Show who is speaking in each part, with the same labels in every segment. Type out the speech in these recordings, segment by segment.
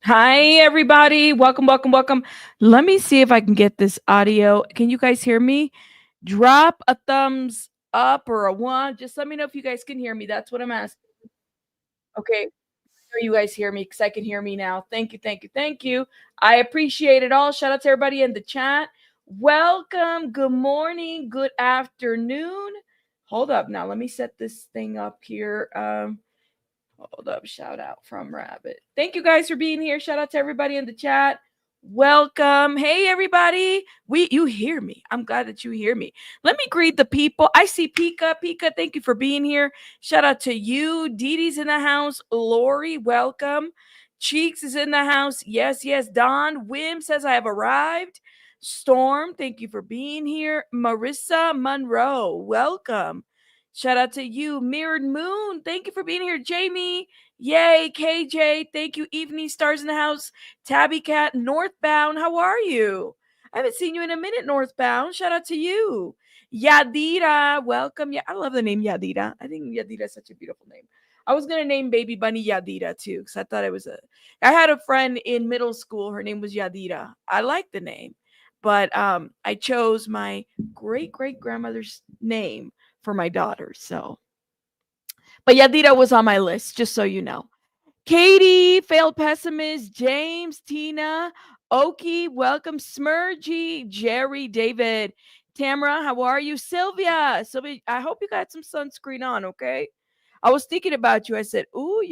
Speaker 1: Hi, everybody. Welcome, welcome, welcome. Let me see if I can get this audio. Can you guys hear me? Drop a thumbs up or a one. Just let me know if you guys can hear me. That's what I'm asking. Okay. Sure you guys hear me because I can hear me now. Thank you, thank you, thank you. I appreciate it all. Shout out to everybody in the chat. Welcome. Good morning. Good afternoon. Hold up now. Let me set this thing up here. Hold up, shout out from Rabbit. Thank you guys for being here. Shout out to everybody in the chat. Welcome. Hey everybody. You hear me. I'm glad that you hear me. Let me greet the people. I see Pika. Pika, thank you for being here. Shout out to you. Dee Dee's in the house. Lori, welcome. Cheeks is in the house. Yes, yes. Don Wim says I have arrived. Storm, thank you for being here. Marissa Monroe, welcome. Shout out to you, Mirrored Moon. Thank you for being here, Jamie. Yay, KJ. Thank you, Evening Stars in the house. Tabby Cat, Northbound. How are you? I haven't seen you in a minute, Northbound. Shout out to you. Yadira, welcome. Yeah, I love the name Yadira. I think Yadira is such a beautiful name. I was gonna name baby bunny Yadira too, because I thought it was a. I had a friend in middle school. Her name was Yadira. I like the name, but I chose my great great grandmother's name for my daughter. So, but Yadira was on my list, just so you know. Katie, failed pessimist, James, Tina, Oki, welcome, Smurgy, Jerry, David, Tamara, how are you? Sylvia, I hope you got some sunscreen on, okay? I was thinking about you. I said, ooh,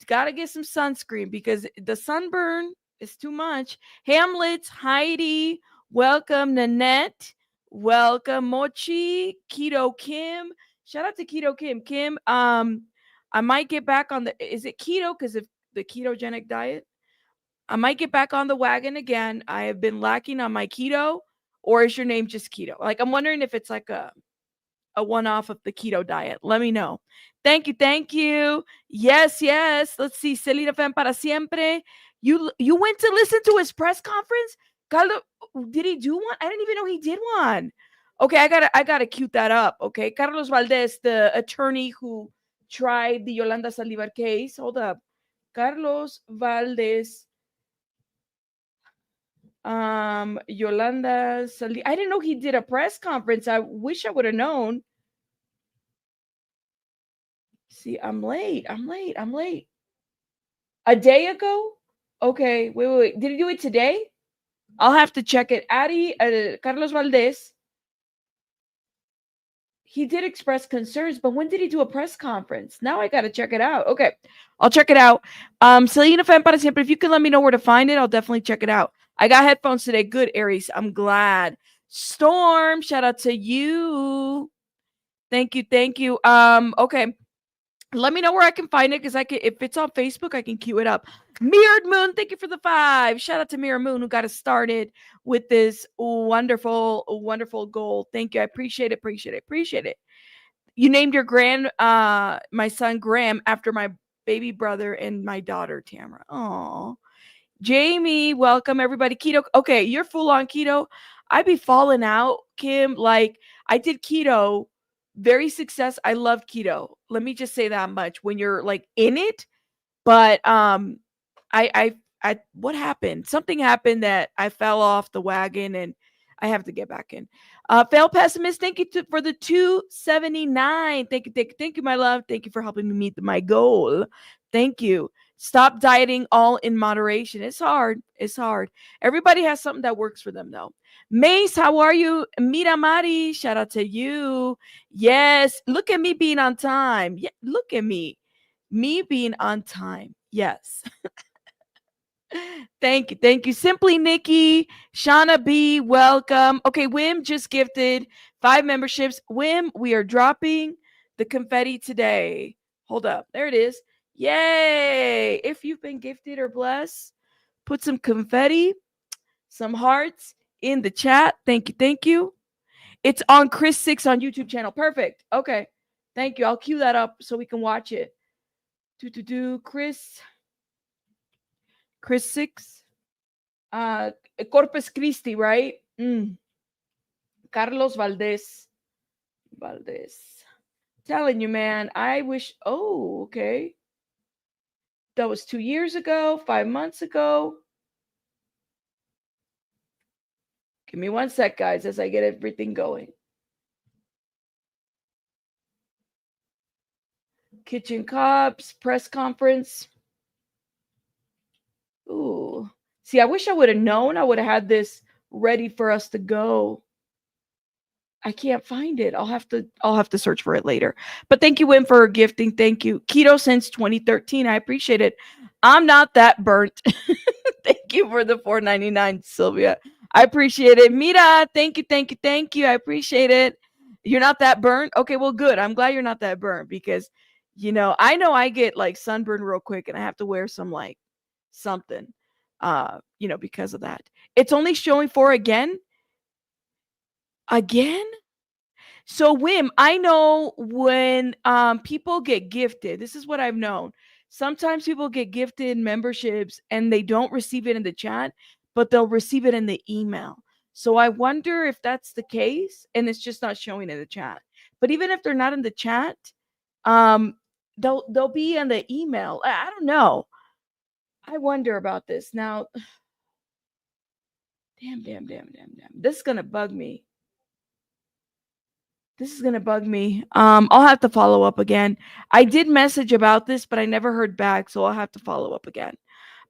Speaker 1: gotta get some sunscreen because the sunburn is too much. Hamlet, Heidi, welcome, Nanette, welcome, Mochi, Keto Kim. Shout out to Keto Kim. Kim, I might get back on the is it keto because of the ketogenic diet? I might get back on the wagon again. I have been lacking on my keto, or is your name just keto? Like I'm wondering if it's like a one off of the keto diet. Let me know. Thank you. Thank you. Yes, yes. Let's see. Selena Fan para siempre. You went to listen to his press conference? Carlos, did he do one? I didn't even know he did one. Okay, I gotta cue that up. Okay. Carlos Valdez, the attorney who tried the Yolanda Saldivar case. Hold up. Carlos Valdez. Yolanda Saldivar. I didn't know he did a press conference. I wish I would have known. See, I'm late. I'm late. I'm late. A day ago? Okay, wait. Did he do it today? I'll have to check it. Carlos Valdez, he did express concerns, but when did he do a press conference? Now I got to check it out. Okay, I'll check it out. Selena Fan para siempre. If you can let me know where to find it, I'll definitely check it out. I got headphones today. Good, Aries. I'm glad. Storm, shout out to you. Thank you. Thank you. Okay. Let me know where I can find it because I can. If it's on Facebook, I can queue it up. Mirrored Moon, thank you for the 5. Shout out to Mirror Moon who got us started with this wonderful, wonderful goal. Thank you. I appreciate it. Appreciate it. Appreciate it. You named your my son Graham after my baby brother and my daughter Tamara. Oh, Jamie, welcome everybody. Keto. Okay, you're full on keto. I be falling out, Kim. Like I did keto, very success. I love keto. Let me just say that much. When you're like in it, but what happened? Something happened that I fell off the wagon and I have to get back in. Fail pessimist, thank you for the 279. Thank you, my love. Thank you for helping me meet my goal. Thank you. Stop dieting all in moderation. It's hard. It's hard. Everybody has something that works for them though. Mace, how are you? Mira Mari, shout out to you. Yes, look at me being on time. Yeah, look at me. Me being on time. Yes. Thank you. Thank you. Simply Nikki, Shauna B, welcome. Okay, Wim just gifted 5 memberships. Wim, we are dropping the confetti today. Hold up. There it is. Yay. If you've been gifted or blessed, put some confetti, some hearts in the chat. Thank you. Thank you. It's on Chris 6 on YouTube channel. Perfect. Okay. Thank you. I'll cue that up so we can watch it. Chris 6. Corpus Christi, right? Carlos Valdez. Telling you, man. I wish. Oh, okay. That was 2 years ago, 5 months ago. Give me one sec, guys, as I get everything going. Kitchen Cops, press conference. Ooh. See, I wish I would have known. I would have had this ready for us to go. I can't find it. I'll have to search for it later. But thank you, Wim, for gifting. Thank you. Keto since 2013. I appreciate it. I'm not that burnt. Thank you for the $4.99, Sylvia. I appreciate it. Mira, thank you, thank you, thank you. I appreciate it. You're not that burnt? Okay, well, good. I'm glad you're not that burnt because I know I get like sunburned real quick and I have to wear some like something because of that. It's only showing for again. Again? So, Wim, I know when people get gifted, this is what I've known. Sometimes people get gifted memberships and they don't receive it in the chat, but they'll receive it in the email. So I wonder if that's the case and it's just not showing in the chat. But even if they're not in the chat, um, they'll be in the email. I don't know. I wonder about this. Now, damn. This is gonna bug me. This is gonna bug me. I'll have to follow up again. I did message about this, but I never heard back, so I'll have to follow up again.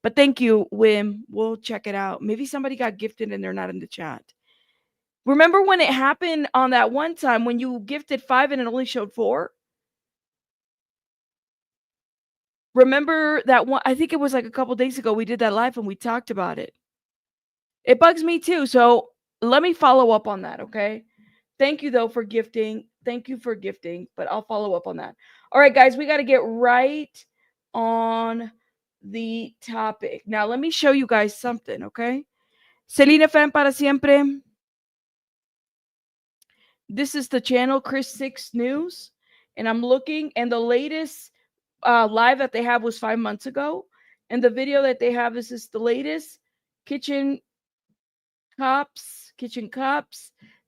Speaker 1: But thank you, Wim. We'll check it out. Maybe somebody got gifted and they're not in the chat. Remember when it happened on that one time when you gifted 5 and it only showed 4? Remember that one? I think it was like a couple days ago. We did that live and we talked about it. It bugs me too. So let me follow up on that, okay? Thank you, though, for gifting. Thank you for gifting, but I'll follow up on that. All right, guys, we got to get right on the topic. Now, let me show you guys something, okay? Selena fan para siempre. This is the channel Chris 6 News, and I'm looking, and the latest live that they have was 5 months ago, and the video that they have is the latest kitchen cups.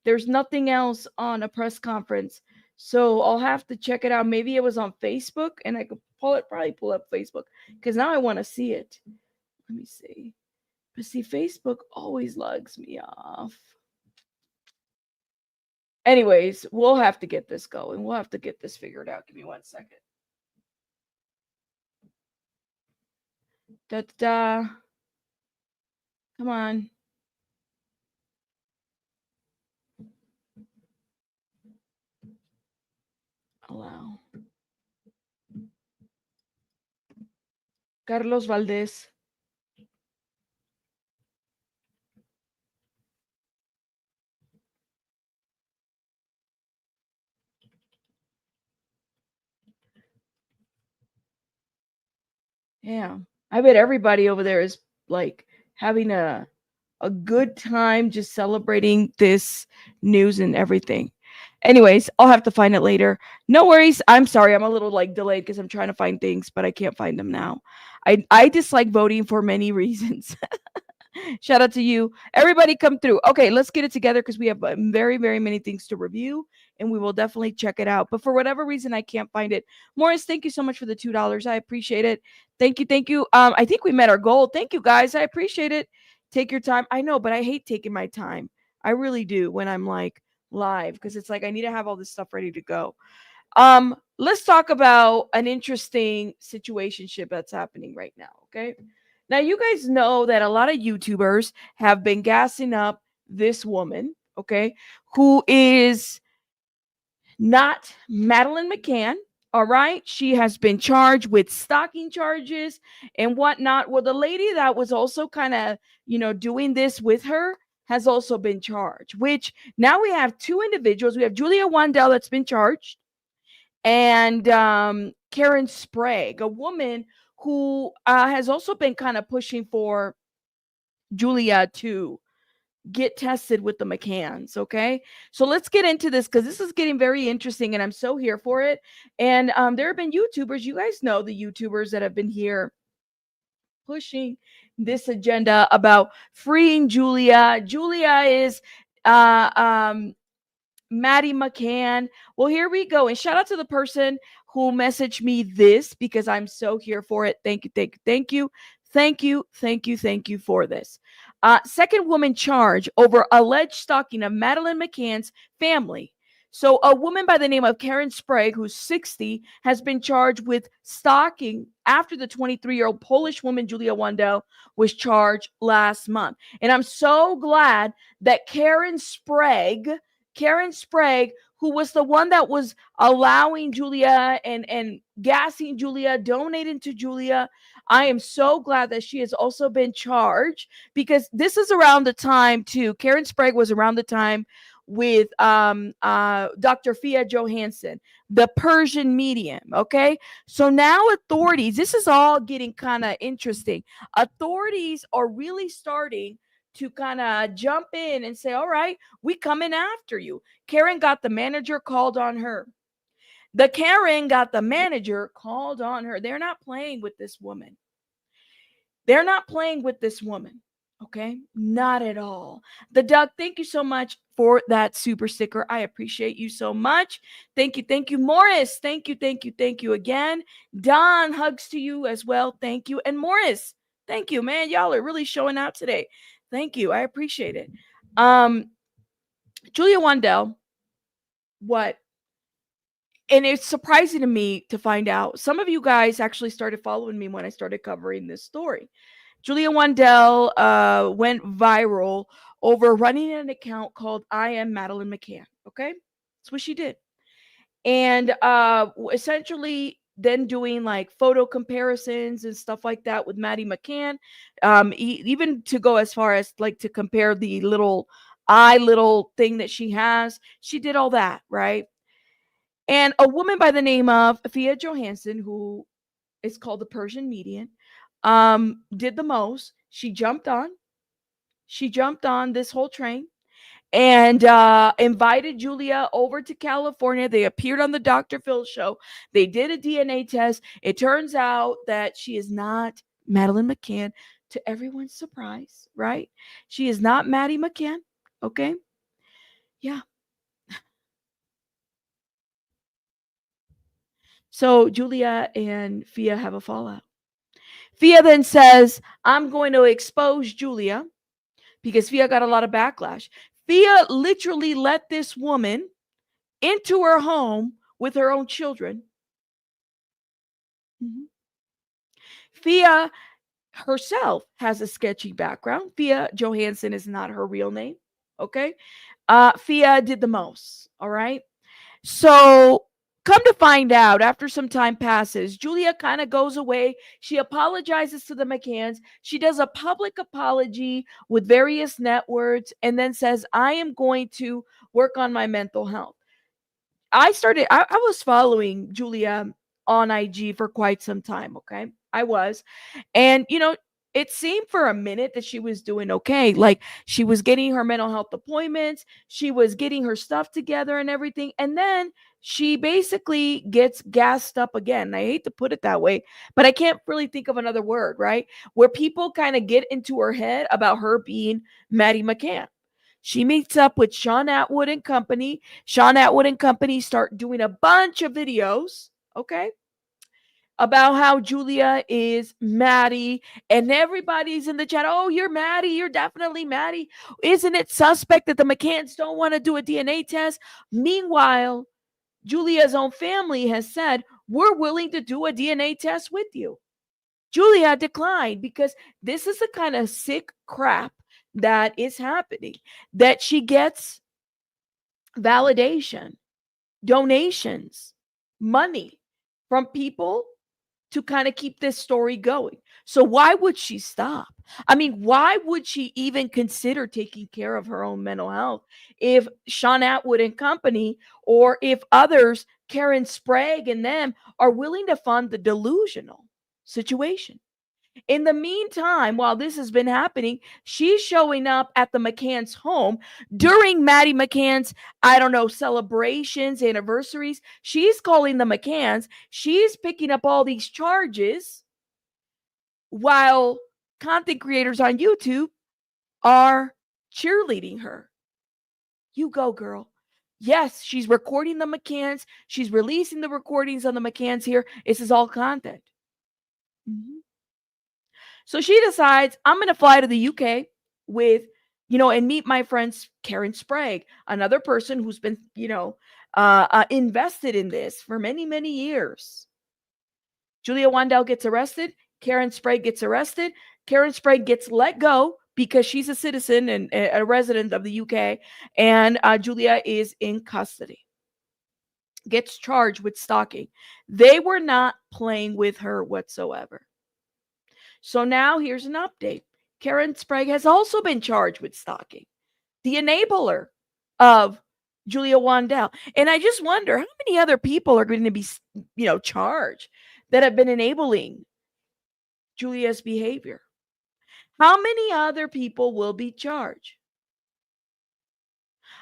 Speaker 1: There's nothing else on a press conference. So I'll have to check it out. Maybe it was on Facebook and I could probably pull up Facebook because now I want to see it. Let me see. But see, Facebook always logs me off. Anyways, we'll have to get this going. We'll have to get this figured out. Give me 1 second. Da-da-da. Come on. Allow. Carlos Valdez. Yeah. I bet everybody over there is like having a good time just celebrating this news and everything. Anyways, I'll have to find it later. No worries. I'm sorry. I'm a little like delayed because I'm trying to find things, but I can't find them now. I dislike voting for many reasons. Shout out to you. Everybody come through. Okay, let's get it together because we have very, very many things to review and we will definitely check it out. But for whatever reason, I can't find it. Morris, thank you so much for the $2. I appreciate it. Thank you. Thank you. I think we met our goal. Thank you, guys. I appreciate it. Take your time. I know, but I hate taking my time. I really do when I'm like live because it's like I need to have all this stuff ready to go. Let's talk about an interesting situationship that's happening right now. Okay. Now, you guys know that a lot of YouTubers have been gassing up this woman, okay, who is not Madeleine McCann. All right. She has been charged with stalking charges and whatnot. Well, the lady that was also kind of, doing this with her has also been charged, which now we have 2 individuals. We have Julia Wandelt that's been charged and Karen Spragg, a woman who has also been kind of pushing for Julia to get tested with the McCanns. Okay. So let's get into this because this is getting very interesting and I'm so here for it. And there have been YouTubers, you guys know the YouTubers that have been here pushing this agenda about freeing Julia. Julia is Maddie McCann. Well, here we go. And shout out to the person who messaged me this because I'm so here for it. Thank you, thank you, thank you. Thank you, thank you, thank you for this. Second woman charge over alleged stalking of Madeleine McCann's family. So, a woman by the name of Karen Spragg, who's 60, has been charged with stalking after the 23-year-old Polish woman Julia Wandelt was charged last month. And I'm so glad that Karen Sprague, who was the one that was allowing Julia and gassing Julia, donating to Julia. I am so glad that she has also been charged, because this is around the time too. Karen Sprague was around the time with Dr. Fia Johansson, the Persian medium. Okay, so now authorities, this is all getting kind of interesting. Authorities are really starting to kind of jump in and say, all right, we coming after you. Karen got the manager called on her. Karen got the manager called on her. They're not playing with this woman. They're not playing with this woman. Okay, not at all. The Doug, thank you so much for that super sticker. I appreciate you so much. Thank you, thank you. Morris, thank you, thank you, thank you again. Don, hugs to you as well. Thank you. And Morris, thank you, man. Y'all are really showing out today. Thank you. I appreciate it. Julia Wandelt, what? And it's surprising to me to find out. Some of you guys actually started following me when I started covering this story. Julia Wandelt went viral over running an account called I Am Madeleine McCann. Okay, that's what she did, and essentially then doing like photo comparisons and stuff like that with Maddie McCann, even to go as far as like to compare the little thing that she has. She did all that, right? And a woman by the name of Fia Johansson, who is called the Persian medium, did the most. She jumped on this whole train and invited Julia over to California. They appeared on the Dr. Phil show. They did a DNA test. It turns out that she is not Madeleine McCann, to everyone's surprise, right? She is not Maddie McCann. Okay. Yeah. So Julia and Fia have a fallout. Fia then says, I'm going to expose Julia, because Fia got a lot of backlash. Fia literally let this woman into her home with her own children. Mm-hmm. Fia herself has a sketchy background. Fia Johansson is not her real name. Okay. Fia did the most. All right. So come to find out, after some time passes, Julia kind of goes away. She apologizes to the McCanns. She does a public apology with various networks and then says, I am going to work on my mental health. I was following Julia on IG for quite some time. Okay. I was. And, it seemed for a minute that she was doing okay. Like, she was getting her mental health appointments, she was getting her stuff together and everything. And then she basically gets gassed up again. I hate to put it that way, but I can't really think of another word, right? Where people kind of get into her head about her being Maddie McCann. She meets up with Sean Atwood and company. Sean Atwood and company start doing a bunch of videos, okay, about how Julia is Maddie, and everybody's in the chat. Oh, you're Maddie. You're definitely Maddie. Isn't it suspect that the McCanns don't want to do a DNA test? Meanwhile, Julia's own family has said, we're willing to do a DNA test with you. Julia declined because this is the kind of sick crap that is happening, that she gets validation, donations, money from people to kind of keep this story going. So why would she stop? I mean, why would she even consider taking care of her own mental health if Sean Atwood and company, or if others, Karen Sprague and them, are willing to fund the delusional situation? In the meantime, while this has been happening, she's showing up at the McCann's home during Maddie McCann's, I don't know, celebrations, anniversaries. She's calling the McCanns. She's picking up all these charges while content creators on YouTube are cheerleading her. You go, girl. Yes, she's recording the McCanns. She's releasing the recordings on the McCanns here. This is all content. Mhm. So she decides, I'm going to fly to the UK with, and meet my friend Karen Spragg, another person who's been, invested in this for many, many years. Julia Wandelt gets arrested. Karen Spragg gets arrested. Karen Spragg gets let go because she's a citizen and a resident of the UK. And Julia is in custody. Gets charged with stalking. They were not playing with her whatsoever. So now here's an update. Karen Spragg has also been charged with stalking, the enabler of Julia Wandelt. And I just wonder how many other people are going to be, charged that have been enabling Julia's behavior. How many other people will be charged?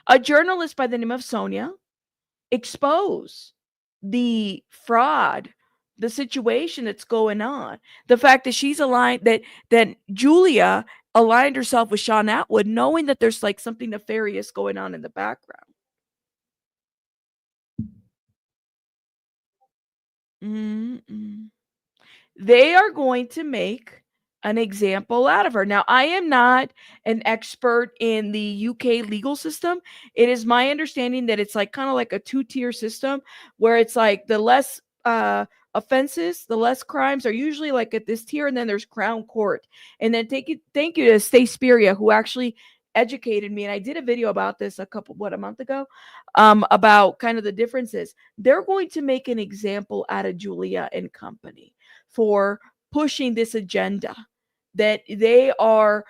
Speaker 1: A journalist by the name of Sonia exposed the fraud, the situation that's going on, the fact that she's aligned, that Julia aligned herself with Sean Atwood, knowing that there's like something nefarious going on in the background. Mm-mm. They are going to make an example out of her. Now, I am not an expert in the UK legal system. It is my understanding that it's like kind of like a two-tier system where it's like the less offenses, the less crimes are usually like at this tier, and then there's Crown Court. And then thank you to Stacey Speria, who actually educated me, and I did a video about this a month ago, about kind of the differences. They're going to make an example out of Julia and company for pushing this agenda that they are,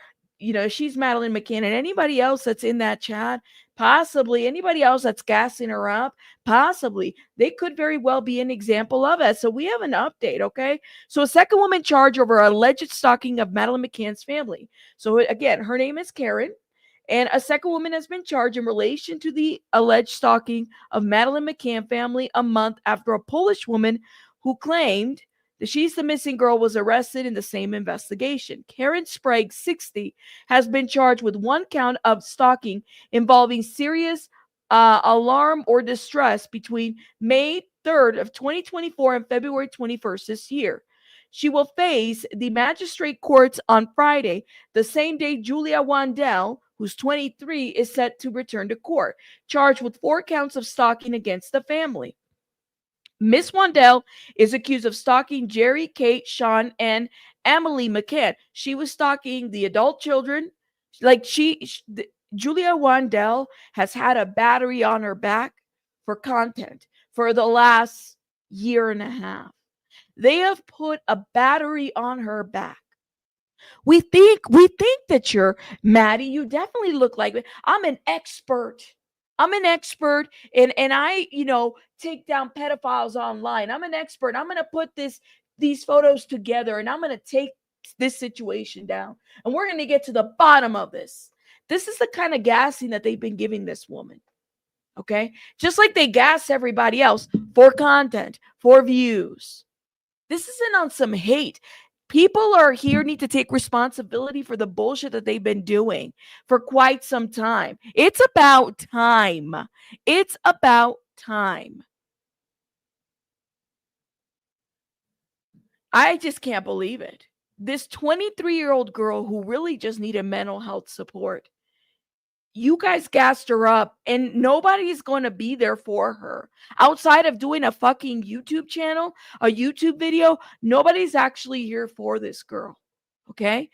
Speaker 1: she's Madeleine McCann, and anybody else that's in that chat, possibly anybody else that's gassing her up, possibly they could very well be an example of it. So we have an update, okay? So a second woman charged over alleged stalking of Madeleine McCann's family. So again, her name is Karen. And a second woman has been charged in relation to the alleged stalking of Madeleine McCann family a month after a Polish woman who claimed that she's the missing girl was arrested in the same investigation. Karen Spragg, 60, has been charged with one count of stalking involving serious alarm or distress between May 3rd of 2024 and February 21st this year. She will face the magistrate courts on Friday, the same day Julia Wandelt, who's 23, is set to return to court, charged with 4 counts of stalking against the family. Miss Wandelt is accused of stalking Jerry, Kate, Sean, and Emily McCann. She was stalking the adult children. Like Julia Wandelt has had a battery on her back for content for the last year and a half. They have put a battery on her back. We think that you're Maddie. You definitely look like me. I'm an expert. And I, take down pedophiles online. I'm an expert. I'm going to put these photos together, and I'm going to take this situation down. And we're going to get to the bottom of this. This is the kind of gassing that they've been giving this woman. Okay? Just like they gas everybody else for content, for views. This isn't on some hate. People are here need to take responsibility for the bullshit that they've been doing for quite some time. It's about time. It's about time. I just can't believe it. This 23-year-old girl who really just needed mental health support. You guys gassed her up, and nobody's going to be there for her. Outside of doing a fucking YouTube channel, a YouTube video, nobody's actually here for this girl. Okay?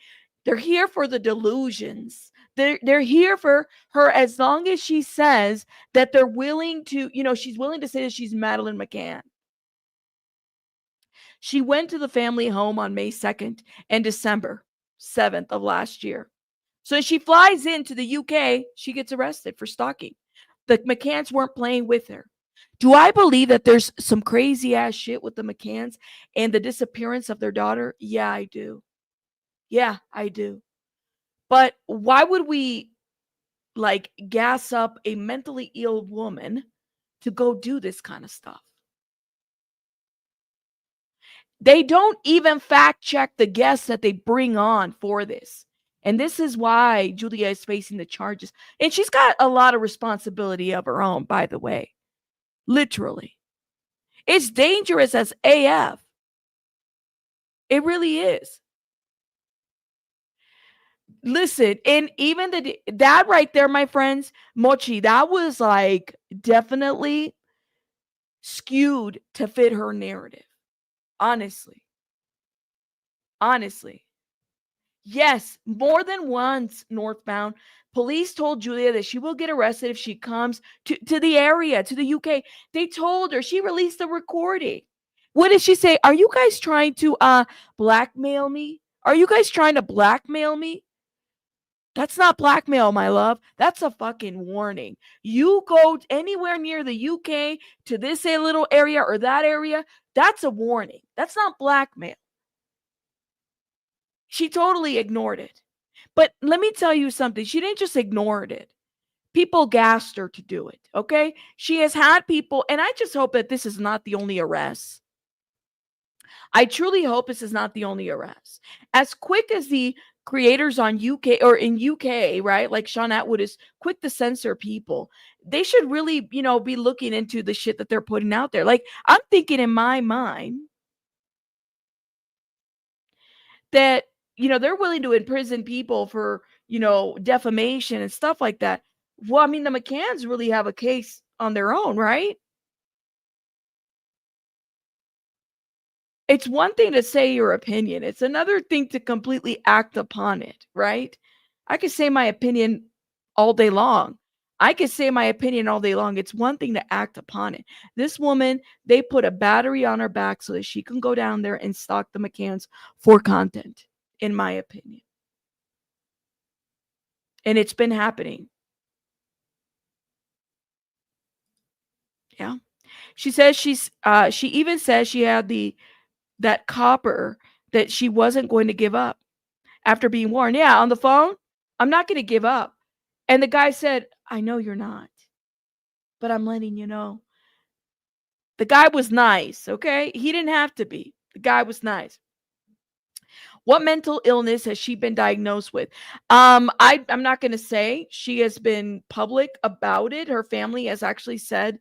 Speaker 1: They're here for the delusions. They're here for her as long as she says that they're willing to, she's willing to say that she's Madeleine McCann. She went to the family home on May 2nd and December 7th of last year. So she flies into the UK, she gets arrested for stalking. The McCanns weren't playing with her. Do I believe that there's some crazy ass shit with the McCanns and the disappearance of their daughter? Yeah, I do. Yeah, I do. But why would we gas up a mentally ill woman to go do this kind of stuff? They don't even fact check the guests that they bring on for this. And this is why Julia is facing the charges. And she's got a lot of responsibility of her own, by the way. Literally. It's dangerous as AF. It really is. Listen, and even that right there, my friends, Mochi, that was like definitely skewed to fit her narrative. Honestly. Honestly. Yes, more than once, Northbound. Police told Julia that she will get arrested if she comes to the area, to the UK. They told her, she released the recording. What did she say? Are you guys trying to blackmail me? Are you guys trying to blackmail me? That's not blackmail, my love. That's a fucking warning. You go anywhere near the UK to this a little area or that area, that's a warning. That's not blackmail. She totally ignored it. But let me tell you something. She didn't just ignore it. People gassed her to do it, okay? She has had people, and I just hope that this is not the only arrest. I truly hope this is not the only arrest. As quick as the creators on UK or in UK, right? Like Sean Atwood is quick to censor people. They should really, be looking into the shit that they're putting out there. Like, I'm thinking in my mind that, they're willing to imprison people for, defamation and stuff like that. Well, I mean, the McCanns really have a case on their own, right? It's one thing to say your opinion. It's another thing to completely act upon it, right? I could say my opinion all day long. I could say my opinion all day long. It's one thing to act upon it. This woman, they put a battery on her back so that she can go down there and stalk the McCanns for content, in my opinion. And it's been happening. Yeah. She says she even says she had that copper that she wasn't going to give up after being warned. Yeah, on the phone, I'm not going to give up. And the guy said, I know you're not, but I'm letting you know. The guy was nice, okay? He didn't have to be. The guy was nice. What mental illness has she been diagnosed with? I'm not going to say. She has been public about it. Her family has actually said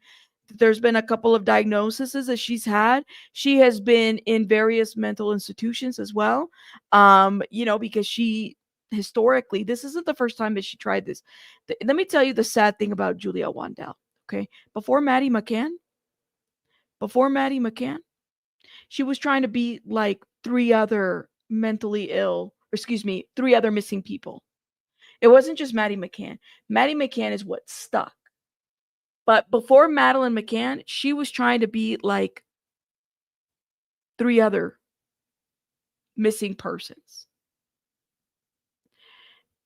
Speaker 1: there's been a couple of diagnoses that she's had. She has been in various mental institutions as well. Because she historically, this isn't the first time that she tried this. Let me tell you the sad thing about Julia Wandelt. Okay. Before Maddie McCann, she was trying to be like three other mentally ill, three other missing people. It wasn't just Maddie McCann. Maddie McCann is what stuck. But before Madeleine McCann, she was trying to be like three other missing persons.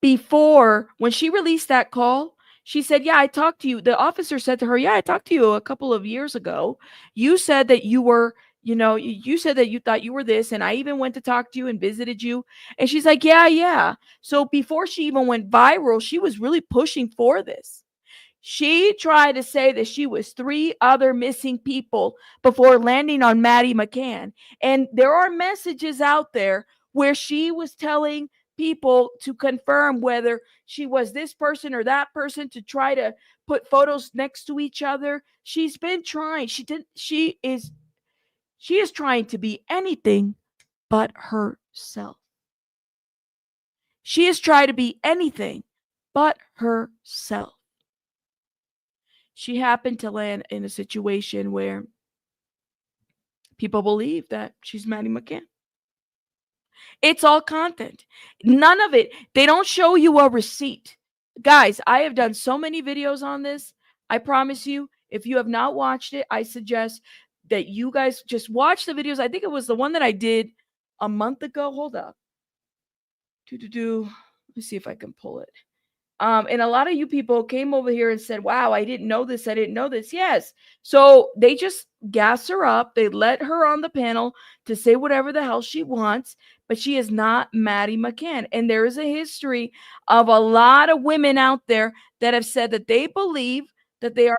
Speaker 1: Before, when she released that call, she said, yeah, I talked to you. The officer said to her, yeah, I talked to you a couple of years ago. You said that you were, you said that you thought you were this. And I even went to talk to you and visited you. And she's like, yeah. So before she even went viral, she was really pushing for this. She tried to say that she was three other missing people before landing on Maddie McCann. And there are messages out there where she was telling people to confirm whether she was this person or that person, to try to put photos next to each other. She's been trying. She is trying to be anything but herself. She has tried to be anything but herself. She happened to land in a situation where people believe that she's Maddie McCann. It's all content. None of it. They don't show you a receipt. Guys, I have done so many videos on this. I promise you, if you have not watched it, I suggest that you guys just watch the videos. I think it was the one that I did a month ago. Hold up. Let me see if I can pull it. And a lot of you people came over here and said, wow, I didn't know this. I didn't know this. Yes. So they just gas her up. They let her on the panel to say whatever the hell she wants, but she is not Maddie McCann. And there is a history of a lot of women out there that have said that they believe that they are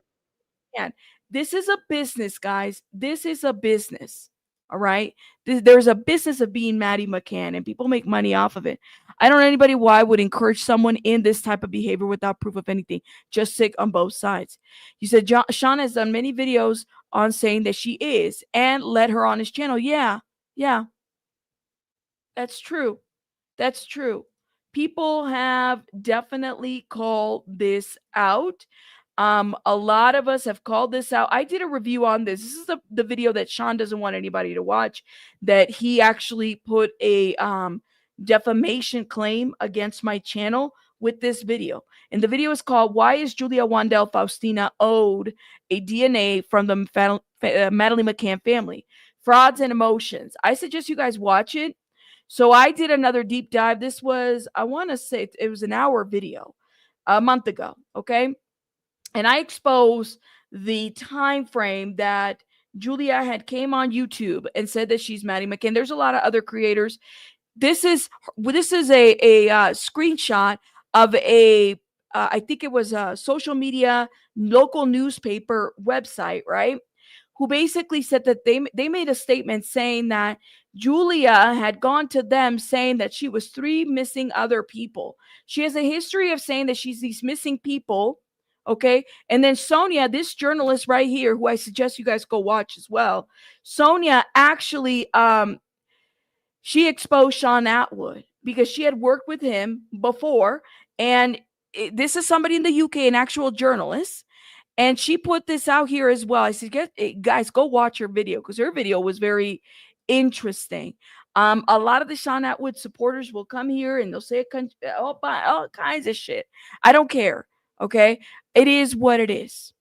Speaker 1: McCann. This is a business, guys. This is a business. All right. There's a business of being Maddie McCann, and people make money off of it. I don't know anybody why would encourage someone in this type of behavior without proof of anything. Just sick on both sides. You said Sean has done many videos on saying that she is and led her on his channel. Yeah. Yeah. That's true. That's true. People have definitely called this out. A lot of us have called this out. I did a review on this. This is the video that Sean doesn't want anybody to watch, that he actually put a defamation claim against my channel with this video. And the video is called, Why is Julia Wandelt Faustina owed a DNA from the Madeleine McCann family? Frauds and emotions. I suggest you guys watch it. So I did another deep dive. This was, I want to say it was an hour video a month ago. Okay. And I exposed the time frame that Julia had came on YouTube and said that she's Maddie McCann. There's a lot of other creators. This is a screenshot of a I think it was a social media local newspaper website, right? Who basically said that they made a statement saying that Julia had gone to them saying that she was 3 missing other people. She has a history of saying that she's these missing people. Okay. And then Sonia, this journalist right here, who I suggest you guys go watch as well. Sonia actually, she exposed Sean Atwood because she had worked with him before. And this is somebody in the UK, an actual journalist. And she put this out here as well. I said, guys, go watch her video because her video was very interesting. A lot of the Sean Atwood supporters will come here and they'll say all kinds of shit. I don't care. Okay. It is what it is.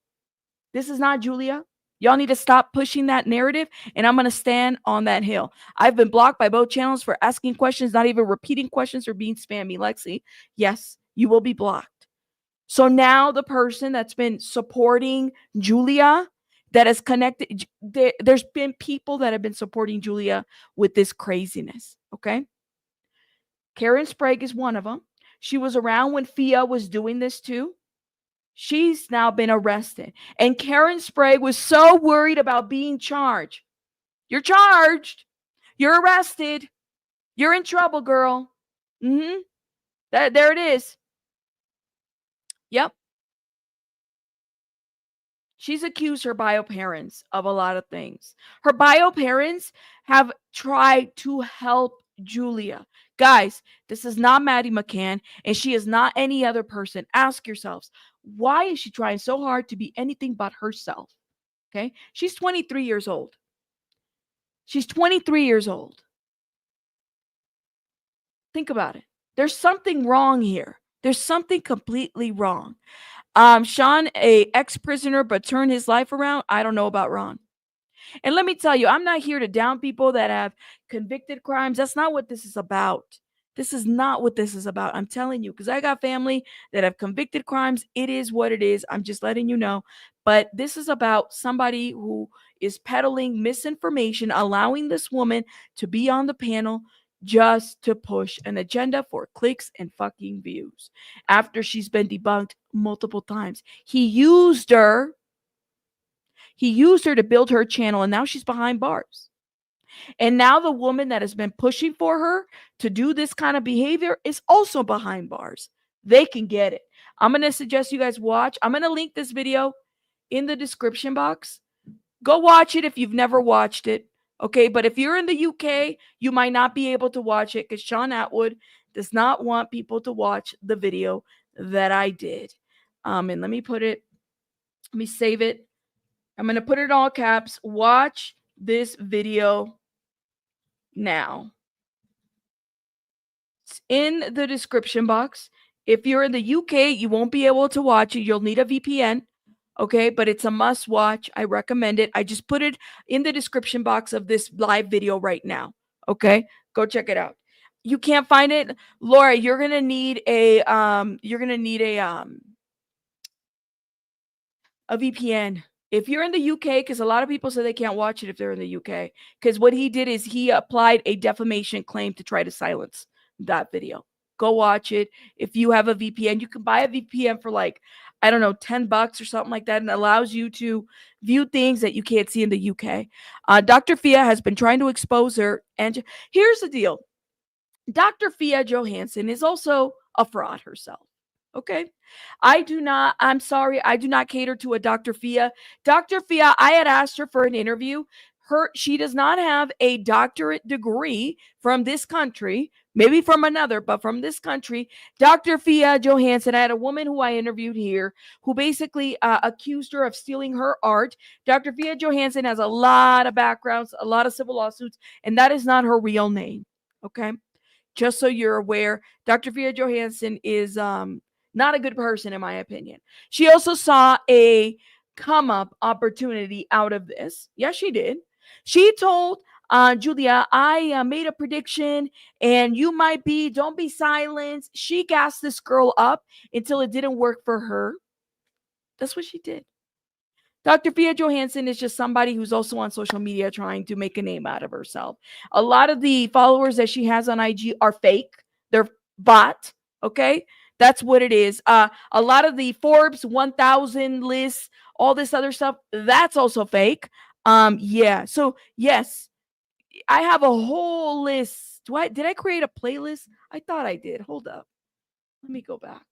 Speaker 1: This is not Julia. Y'all need to stop pushing that narrative, and I'm going to stand on that hill. I've been blocked by both channels for asking questions, not even repeating questions, or being spammy. Lexi, yes, you will be blocked. So now the person that's been supporting Julia, that is connected, there's been people that have been supporting Julia with this craziness, okay? Karen Spragg is one of them. She was around when Fia was doing this too. She's now been arrested. And Karen Spragg was so worried about being charged. You're charged. You're arrested. You're in trouble, girl. There it is. Yep. She's accused her bio parents of a lot of things. Her bio parents have tried to help Julia. Guys, this is not Maddie McCann, and she is not any other person. Ask yourselves, why is she trying so hard to be anything but herself? Okay? She's 23 years old. She's 23 years old. Think about it. There's something wrong here. There's something completely wrong. Sean, a ex-prisoner, but turned his life around. I don't know about Ron. And let me tell you, I'm not here to down people that have convicted crimes. That's not what this is about. This is not what this is about. I'm telling you, because I got family that have convicted crimes. It is what it is. I'm just letting you know. But this is about somebody who is peddling misinformation, allowing this woman to be on the panel just to push an agenda for clicks and fucking views after she's been debunked multiple times. He used her to build her channel, and now she's behind bars. And now the woman that has been pushing for her to do this kind of behavior is also behind bars. They can get it. I'm going to suggest you guys watch. I'm going to link this video in the description box. Go watch it if you've never watched it. Okay, but if you're in the UK, you might not be able to watch it because Sean Atwood does not want people to watch the video that I did. And let me save it. I'm going to put it in all caps. Watch this video now. It's in the description box. If you're in the UK, you won't be able to watch it. You'll need a VPN. Okay, but it's a must watch. I recommend it. I just put it in the description box of this live video right now. Okay, go check it out. You can't find it, Laura. You're gonna need a VPN if you're in the UK, because a lot of people say they can't watch it if they're in the UK. Because what he did is he applied a defamation claim to try to silence that video. Go watch it. If you have a VPN, you can buy a VPN for like, I don't know, $10 or something like that, and allows you to view things that you can't see in the UK. Dr. Fia has been trying to expose her. And here's the deal: Dr. Fia Johansson is also a fraud herself. Okay. I'm sorry, I do not cater to a Dr. Fia. Dr. Fia, I had asked her for an interview. She does not have a doctorate degree from this country, maybe from another, but from this country. Dr. Fia Johansson, I had a woman who I interviewed here who basically accused her of stealing her art. Dr. Fia Johansson has a lot of backgrounds, a lot of civil lawsuits, and that is not her real name. Okay. Just so you're aware, Dr. Fia Johansson is not a good person, in my opinion. She also saw a come up opportunity out of this. Yes, she did. She told Julia, I made a prediction and you might be, don't be silent. She gassed this girl up until it didn't work for her. That's what she did. Dr. Fia Johansson is just somebody who's also on social media trying to make a name out of herself. A lot of the followers that she has on IG are fake. They're bot. Okay. That's what it is. A lot of the Forbes 1000 lists, all this other stuff, that's also fake. Yeah. So yes, I have a whole list. Did I create a playlist? I thought I did. Hold up. Let me go back.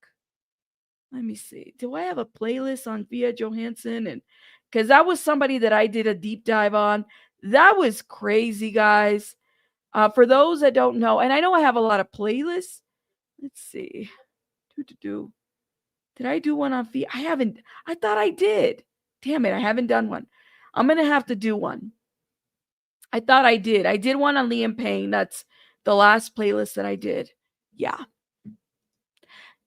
Speaker 1: Let me see. Do I have a playlist on Fia Johansson? And because that was somebody that I did a deep dive on. That was crazy, guys. For those that don't know, and I know I have a lot of playlists. Let's see. Did I do one on Fia? I haven't. I thought I did. Damn it, I haven't done one. I'm gonna have to do one. I thought I did. I did one on Liam Payne. That's the last playlist that I did. Yeah.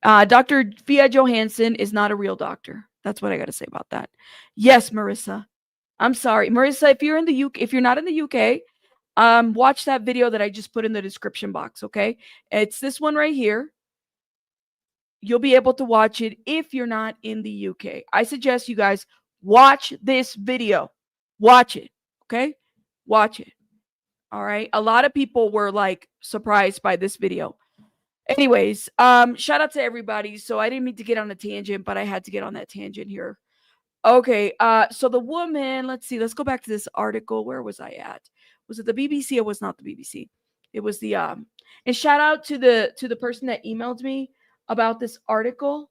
Speaker 1: Dr. Fia Johansson is not a real doctor. That's what I got to say about that. Yes, Marissa. I'm sorry, Marissa. If you're in the UK, if you're not in the UK, watch that video that I just put in the description box. Okay, it's this one right here. You'll be able to watch it if you're not in the UK. I suggest you guys watch this video. Watch it. Okay, watch it. All right. A lot of people were like surprised by this video. Anyways, shout out to everybody. So I didn't mean to get on a tangent, but I had to get on that tangent here. Okay, so the woman, let's see, let's go back to this article. Where was I at? Was it the BBC? It was not the BBC. It was the and shout out to the person that emailed me about this article.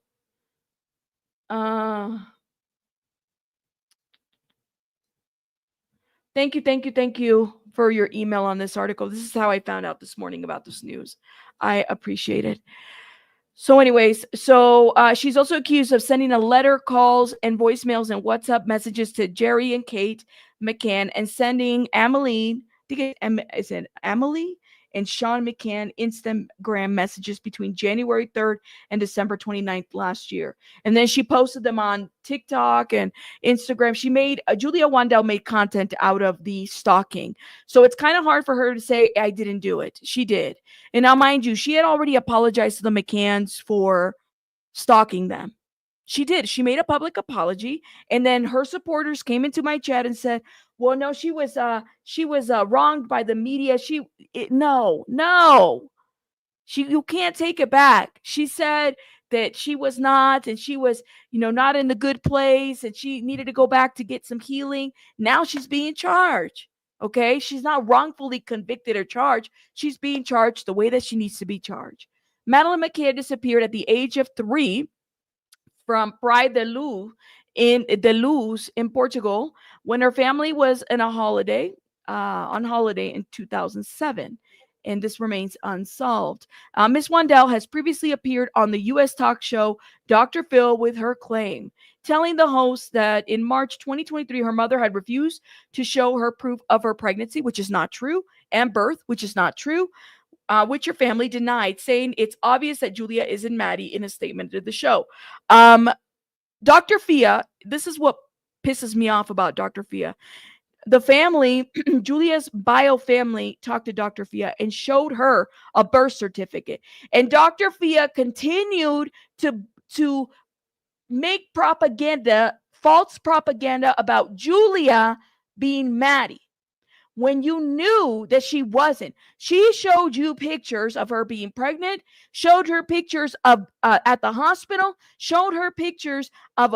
Speaker 1: Thank you for your email on this article. This is how I found out this morning about this news. I appreciate it. So anyways, she's also accused of sending a letter, calls, and voicemails and WhatsApp messages to Jerry and Kate McCann and sending Amelie and Sean McCann Instagram messages between January 3rd and December 29th last year. And then she posted them on TikTok and Instagram. Julia Wandelt made content out of the stalking. So it's kind of hard for her to say, I didn't do it. She did. And now, mind you, she had already apologized to the McCanns for stalking them. She did. She made a public apology, and then her supporters came into my chat and said, "Well, no, she was wronged by the media. No. You can't take it back. She said that she was not, and she was, not in the good place, and she needed to go back to get some healing. Now she's being charged. Okay, she's not wrongfully convicted or charged. She's being charged the way that she needs to be charged. Madeleine McCann disappeared at the age of 3 from Praia de Luz in Portugal when her family was on holiday in 2007. And this remains unsolved. Miss Wandelt has previously appeared on the U.S. talk show Dr. Phil with her claim, telling the host that in March 2023, her mother had refused to show her proof of her pregnancy, which is not true, and birth, which is not true, which your family denied, saying it's obvious that Julia isn't Maddie in a statement to the show. Dr. Fia, this is what pisses me off about Dr. Fia. The family, Julia's bio family, talked to Dr. Fia and showed her a birth certificate. And Dr. Fia continued to make propaganda, false propaganda about Julia being Maddie. when you knew that she wasn't. She showed you pictures of her being pregnant, showed her pictures of at the hospital, showed her pictures of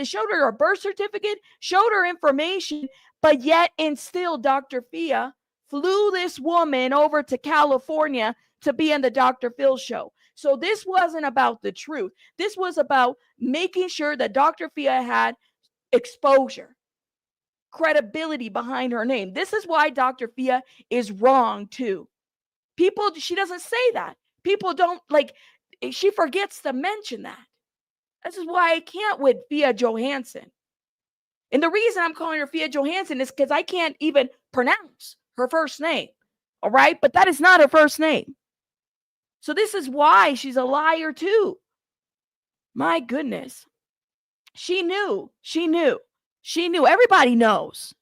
Speaker 1: showed her a birth certificate, showed her information, but yet and still Dr. Fia flew this woman over to California to be on the Dr. Phil show. So this wasn't about the truth. This was about making sure that Dr. Fia had exposure, credibility behind her name. This is why Dr. Fia is wrong too. People, she doesn't say that. People don't like, she forgets to mention that. This is why I can't with Fia Johansson. And the reason I'm calling her Fia Johansson is because I can't even pronounce her first name. All right. But that is not her first name. So this is why she's a liar too. My goodness. She knew. She knew. She knew. Everybody knows.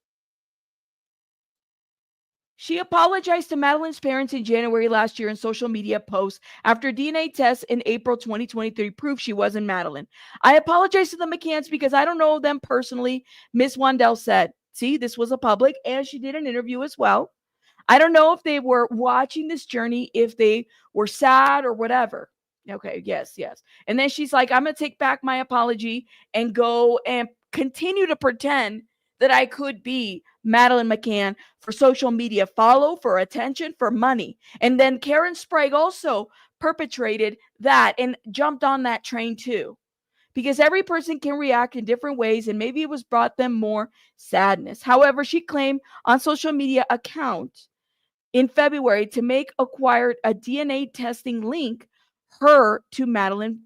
Speaker 1: She apologized to Madeleine's parents in January last year in social media posts after DNA tests in April 2023 proved she wasn't Madeleine. I apologize to the McCanns because I don't know them personally, Miss Wandelt said. See, this was a public, and she did an interview as well. I don't know if they were watching this journey, if they were sad or whatever. Okay, yes. And then she's like, I'm going to take back my apology and go and continue to pretend that I could be Madeleine McCann for social media follow, for attention, for money. And then Karen Spragg also perpetrated that and jumped on that train too. Because every person can react in different ways, and maybe it was brought them more sadness. However, she claimed on social media account in February to make acquired a DNA testing link her to Madeleine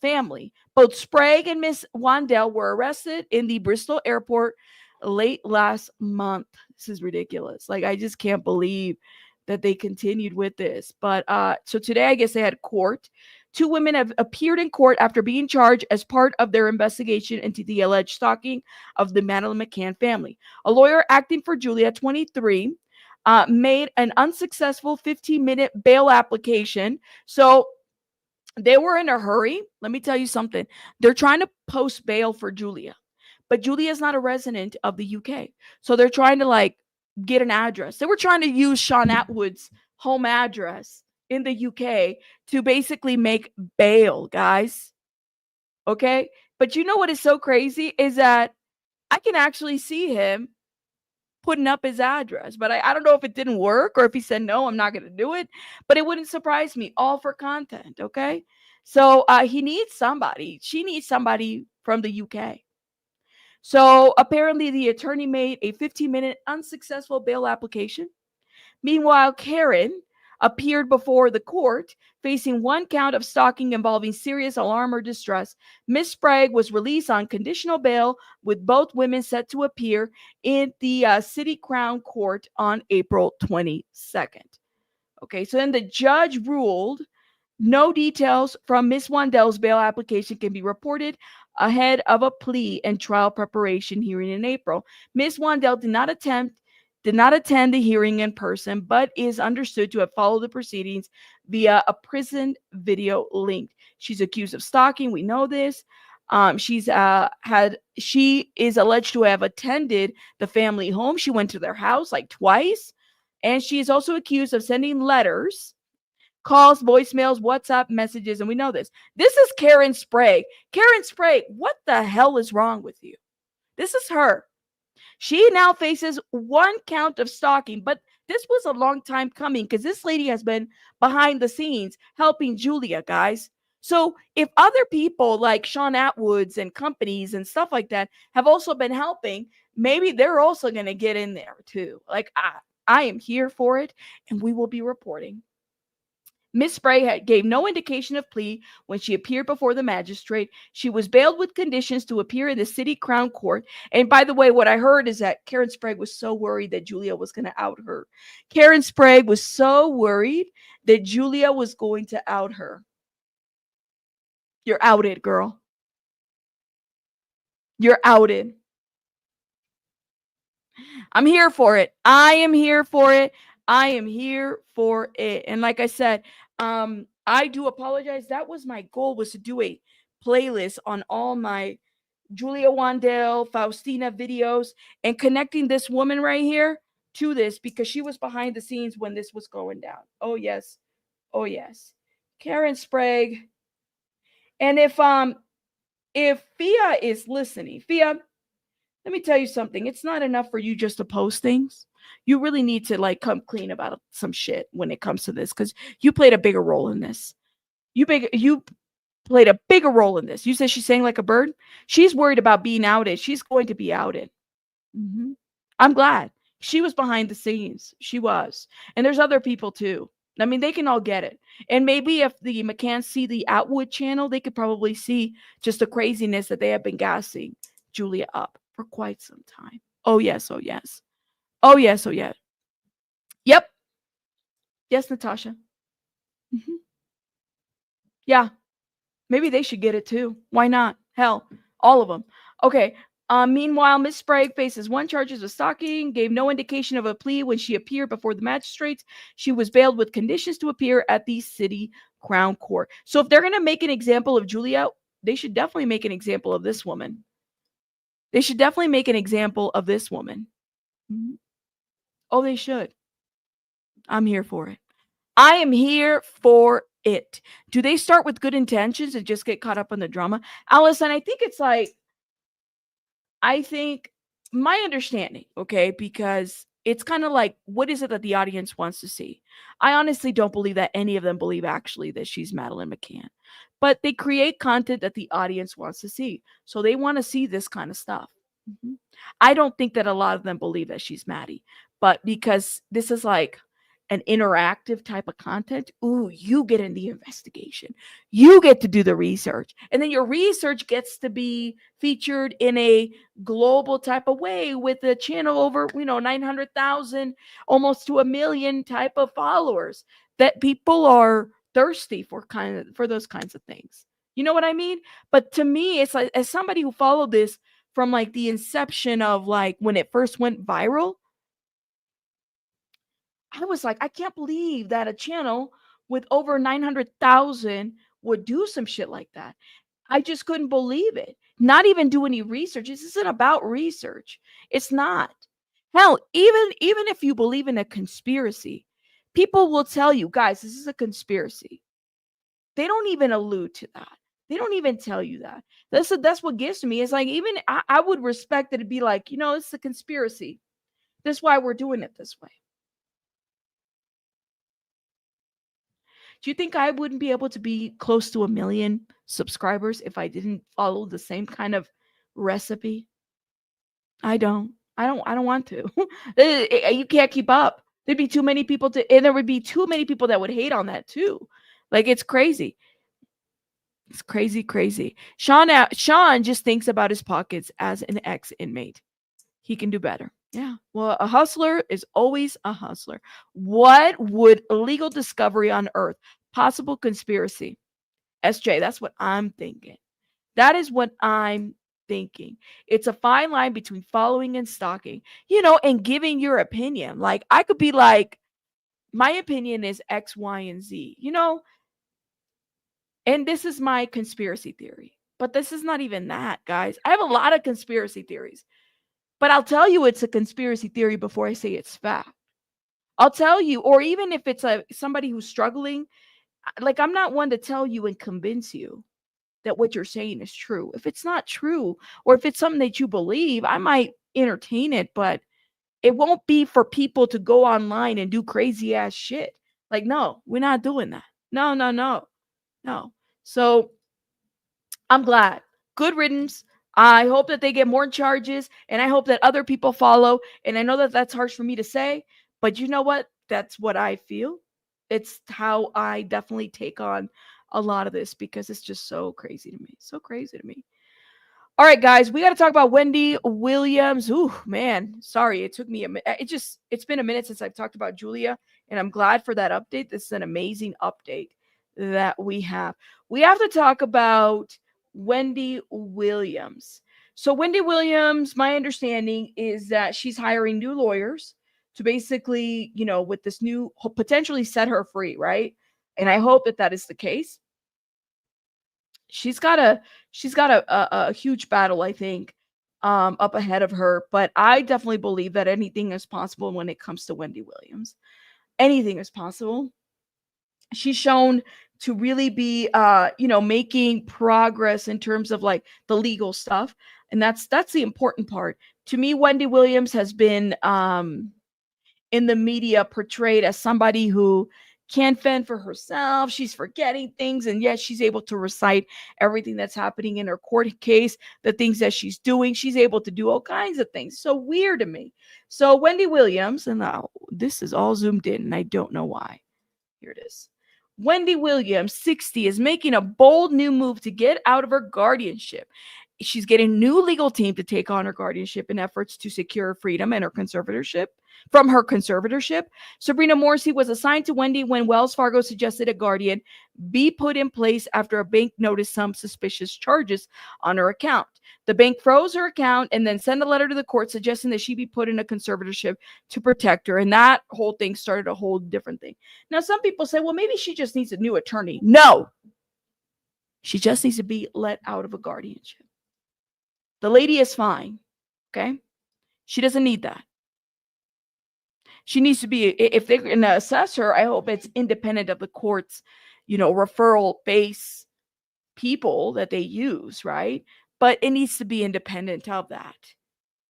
Speaker 1: family. Both Spragg and Miss Wandelt were arrested in the Bristol airport late last month. This is ridiculous. Like, I just can't believe that they continued with this. But so today, I guess they had court. Two women have appeared in court after being charged as part of their investigation into the alleged stalking of the Madeleine McCann family. A lawyer acting for Julia, 23, made an unsuccessful 15-minute bail application. So they were in a hurry. Let me tell you something. They're trying to post bail for Julia, but Julia is not a resident of the UK. So they're trying to like get an address. They were trying to use Sean Atwood's home address in the UK to basically make bail, guys. Okay. But you know what is so crazy is that I can actually see him putting up his address, but I don't know if it didn't work or if he said, no, I'm not going to do it, but it wouldn't surprise me, all for content. Okay. So he needs somebody. She needs somebody from the UK. So apparently the attorney made a 15-minute unsuccessful bail application. Meanwhile, Karen appeared before the court facing one count of stalking involving serious alarm or distress. Miss Spragg was released on conditional bail, with both women set to appear in the City Crown Court on April 22nd. Okay, so then the judge ruled no details from Miss Wandel's bail application can be reported ahead of a plea and trial preparation hearing in April. Miss Wandelt did not attend the hearing in person, but is understood to have followed the proceedings via a prison video link. She's accused of stalking. We know this. She is alleged to have attended the family home. She went to their house like twice. And she is also accused of sending letters, calls, voicemails, WhatsApp messages. And we know this. This is Karen Spragg. Karen Spragg, what the hell is wrong with you? This is her. She now faces one count of stalking, but this was a long time coming because this lady has been behind the scenes helping Julia, guys. So if other people like Sean Atwood's and companies and stuff like that have also been helping, maybe they're also going to get in there too. Like, I am here for it, and we will be reporting. Miss Spragg gave no indication of plea when she appeared before the magistrate. She was bailed with conditions to appear in the City Crown Court. And by the way, what I heard is that Karen Spragg was so worried that Julia was going to out her. Karen Spragg was so worried that Julia was going to out her. You're outed, girl. You're outed. I'm here for it. I am here for it. I am here for it. And like I said, I do apologize. That was my goal, was to do a playlist on all my Julia Wandelt, Faustina videos, and connecting this woman right here. to this because she was behind the scenes when this was going down. Oh yes. Oh yes. Karen Sprague. And if Fia is listening, Fia, let me tell you something. It's not enough for you just to post things. You really need to like come clean about some shit when it comes to this because you played a bigger role in this. You played a bigger role in this. You said she sang like a bird. She's worried about being outed. She's going to be outed. Mm-hmm. I'm glad she was behind the scenes. She was, and there's other people too. I mean, they can all get it. And maybe if the McCanns see the Atwood channel, they could probably see just the craziness that they have been gassing Julia up for quite some time. Oh yes, oh yes, oh yes, oh yes. Yep. Yes, Natasha. Mm-hmm. Yeah. Maybe they should get it too. Why not? Hell, all of them. Okay. Meanwhile, Miss Sprague faces one charges of stalking, gave no indication of a plea when she appeared before the magistrates. She was bailed with conditions to appear at the city crown court. So if they're going to make an example of Julia, they should definitely make an example of this woman. They should definitely make an example of this woman. Mm-hmm. Oh, they should. I'm here for it. I am here for it. Do they start with good intentions and just get caught up in the drama? Allison, I think it's like, I think my understanding, okay, because it's kind of like, what is it that the audience wants to see? I honestly don't believe that any of them believe actually that she's Madeleine McCann, but they create content that the audience wants to see. So they want to see this kind of stuff. Mhm. I don't think that a lot of them believe that she's Maddie, but because this is like an interactive type of content, ooh, you get in the investigation. You get to do the research. And then your research gets to be featured in a global type of way with a channel over, 900,000, almost to a million type of followers that people are thirsty for those kinds of things. You know what I mean? But to me, it's like, as somebody who followed this from like the inception of like when it first went viral, I was like, I can't believe that a channel with over 900,000 would do some shit like that. I just couldn't believe it. Not even do any research. This isn't about research. It's not. Hell, even if you believe in a conspiracy, people will tell you, guys, this is a conspiracy. They don't even allude to that. They don't even tell you that. That's what gets to me. It's like, even I would respect it to be like, it's a conspiracy. That's why we're doing it this way. Do you think I wouldn't be able to be close to 1 million subscribers if I didn't follow the same kind of recipe? I don't. I don't want to. You can't keep up. There'd be too many people and there would be too many people that would hate on that too. Like, it's crazy. It's crazy, crazy. Sean just thinks about his pockets as an ex-inmate. He can do better. Yeah. Well, a hustler is always a hustler. What would illegal discovery on Earth? Possible conspiracy. SJ, that's what I'm thinking. That is what I'm thinking. It's a fine line between following and stalking, and giving your opinion. Like, I could be like, my opinion is X, Y, and Z, and this is my conspiracy theory. But this is not even that, guys. I have a lot of conspiracy theories, but I'll tell you it's a conspiracy theory before I say it's fact. I'll tell you, or even if it's somebody who's struggling, like, I'm not one to tell you and convince you that what you're saying is true. If it's not true, or if it's something that you believe, I might entertain it, but it won't be for people to go online and do crazy ass shit. Like, no, we're not doing that. No, no, no, no. So I'm glad. Good riddance. I hope that they get more charges, and I hope that other people follow. And I know that that's harsh for me to say, but you know what? That's what I feel. It's how I definitely take on a lot of this because it's just so crazy to me. So crazy to me. All right, guys, we got to talk about Wendy Williams. Ooh, man, sorry, it took me a minute. It's been a minute since I've talked about Julia, and I'm glad for that update. This is an amazing update that we have. We have to talk about Wendy Williams. So Wendy Williams, my understanding is that she's hiring new lawyers to basically, with this new potentially set her free, right? And I hope that is the case. She's got a huge battle, I think, up ahead of her. But I definitely believe that anything is possible when it comes to Wendy Williams. Anything is possible. She's shown to really be making progress in terms of like the legal stuff, and that's the important part. To me, Wendy Williams has been in the media portrayed as somebody who can't fend for herself. She's forgetting things, and yet she's able to recite everything that's happening in her court case, the things that she's doing. She's able to do all kinds of things. So weird to me. So Wendy Williams, and this is all zoomed in, and I don't know why. Here it is. Wendy Williams, 60, is making a bold new move to get out of her guardianship. She's getting a new legal team to take on her guardianship in efforts to secure freedom and her conservatorship. From her conservatorship, Sabrina Morrissey was assigned to Wendy when Wells Fargo suggested a guardian be put in place after a bank noticed some suspicious charges on her account. The bank froze her account and then sent a letter to the court suggesting that she be put in a conservatorship to protect her. And that whole thing started a whole different thing. Now, some people say, well, maybe she just needs a new attorney. No, she just needs to be let out of a guardianship. The lady is fine. Okay. She doesn't need that. She needs to be, if they're going to assess her, I hope it's independent of the court's, referral base people that they use, right? But it needs to be independent of that.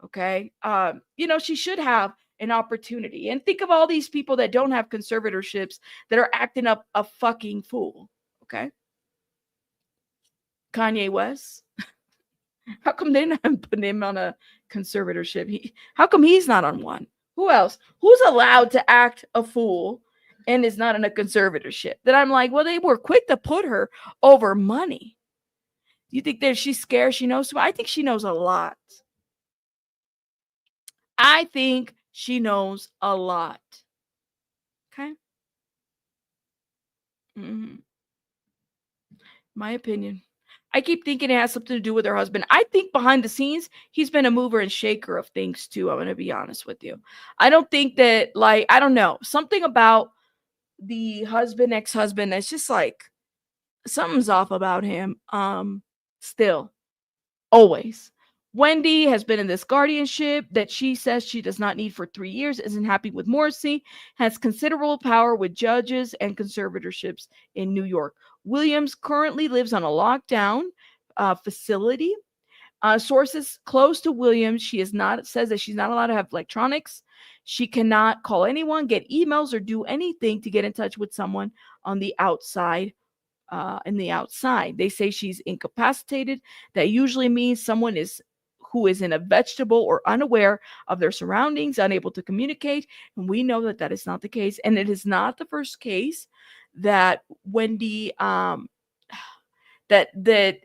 Speaker 1: Okay. She should have an opportunity. And think of all these people that don't have conservatorships that are acting up a fucking fool. Okay. Kanye West. How come they're not putting him on a conservatorship? How come he's not on one? Who else? Who's allowed to act a fool and is not in a conservatorship? That I'm like, well, they were quick to put her over money. You think that she's scared? She knows? I think she knows a lot. I think she knows a lot. Okay? Mm-hmm. My opinion. I keep thinking it has something to do with her husband. I think behind the scenes, he's been a mover and shaker of things too. I'm going to be honest with you. I don't think that, I don't know, something about the husband, ex-husband, that's just like something's off about him. Still, always. Wendy has been in this guardianship that she says she does not need for 3 years, isn't happy with Morrissey, has considerable power with judges and conservatorships in New York. Williams currently lives on a lockdown facility. Sources close to Williams, says that she's not allowed to have electronics. She cannot call anyone, get emails, or do anything to get in touch with someone on the outside. They say she's incapacitated. That usually means someone who is in a vegetable or unaware of their surroundings, unable to communicate. And we know that is not the case. And it is not the first case that Wendy that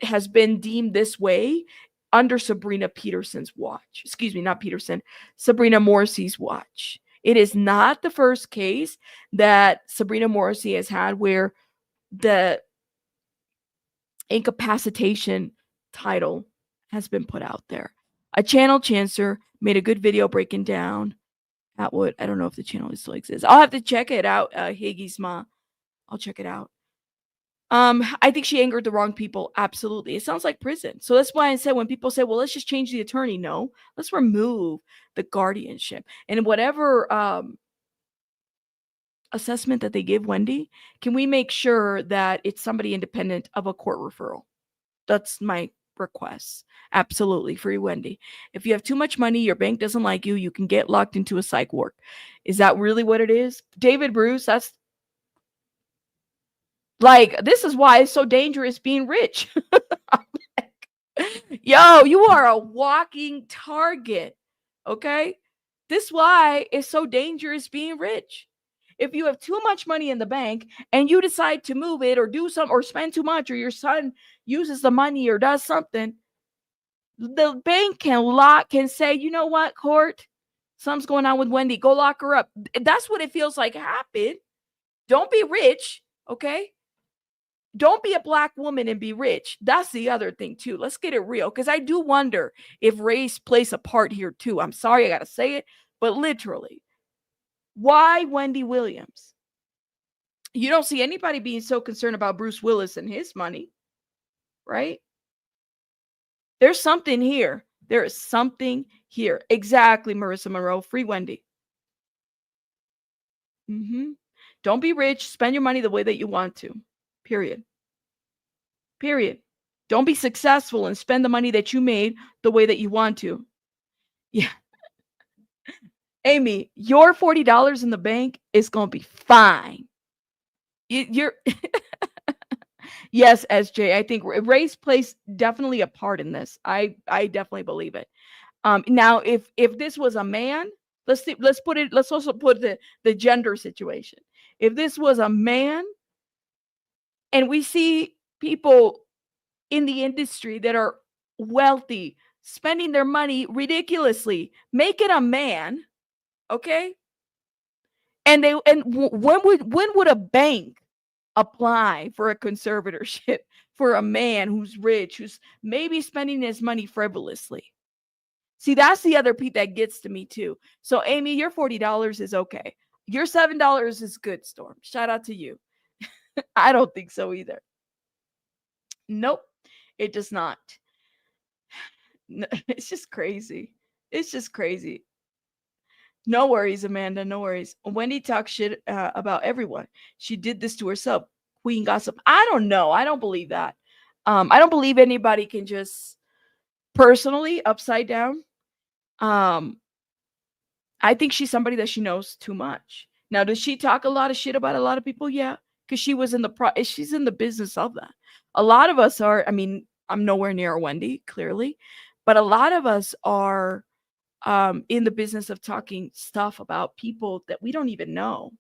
Speaker 1: has been deemed this way under Sabrina Peterson's watch. Excuse me, not Peterson, Sabrina Morrissey's watch. It is not the first case that Sabrina Morrissey has had where the incapacitation title has been put out there. A channel chancer made a good video breaking down I don't know if the channel still exists. I'll have to check it out. Higgy's Ma. I'll check it out. I think she angered the wrong people. Absolutely. It sounds like prison. So that's why I said when people say, well, let's just change the attorney. No, let's remove the guardianship. And whatever assessment that they give Wendy, can we make sure that it's somebody independent of a court referral? That's my request. Absolutely. FreeWendy. If you have too much money, your bank doesn't like you, you can get locked into a psych ward. Is that really what it is? David Bruce, that's this is why it's so dangerous being rich. Yo, you are a walking target. Okay? This is why it's so dangerous being rich. If you have too much money in the bank and you decide to move it or do some or spend too much, or your son uses the money or does something, the bank can say, you know what, court, something's going on with Wendy. Go lock her up. That's what it feels like happened. Don't be rich, okay? Don't be a black woman and be rich. That's the other thing too. Let's get it real, because I do wonder if race plays a part here too. I'm sorry I got to say it, but literally. Why Wendy Williams? You don't see anybody being so concerned about Bruce Willis and his money, right? There's something here. There is something here. Exactly, Marissa Monroe. Free Wendy. Don't be rich. Spend your money the way that you want to. Period. Period. Don't be successful and spend the money that you made the way that you want to. Yeah. Amy, your $40 in the bank is going to be fine. You're Yes, SJ. I think race plays definitely a part in this. I definitely believe it. Now if this was a man, let's see, let's also put the gender situation. If this was a man and we see people in the industry that are wealthy spending their money ridiculously, make it a man, okay? When would a bank apply for a conservatorship for a man who's rich, who's maybe spending his money frivolously? See, that's the other piece that gets to me too. So, Amy, your $40 is okay. Your $7 is good, Storm. Shout out to you. I don't think so either. Nope, it does not. It's just crazy. It's just crazy. No worries, Amanda. No worries. Wendy talks shit about everyone. She did this to herself. Queen gossip. I don't know. I don't believe that. I don't believe anybody can just personally upside down. I think she's somebody that she knows too much. Now, does she talk a lot of shit about a lot of people? Yeah, because she was in she's in the business of that. A lot of us are. I mean, I'm nowhere near Wendy, clearly, but a lot of us are in the business of talking stuff about people that we don't even know.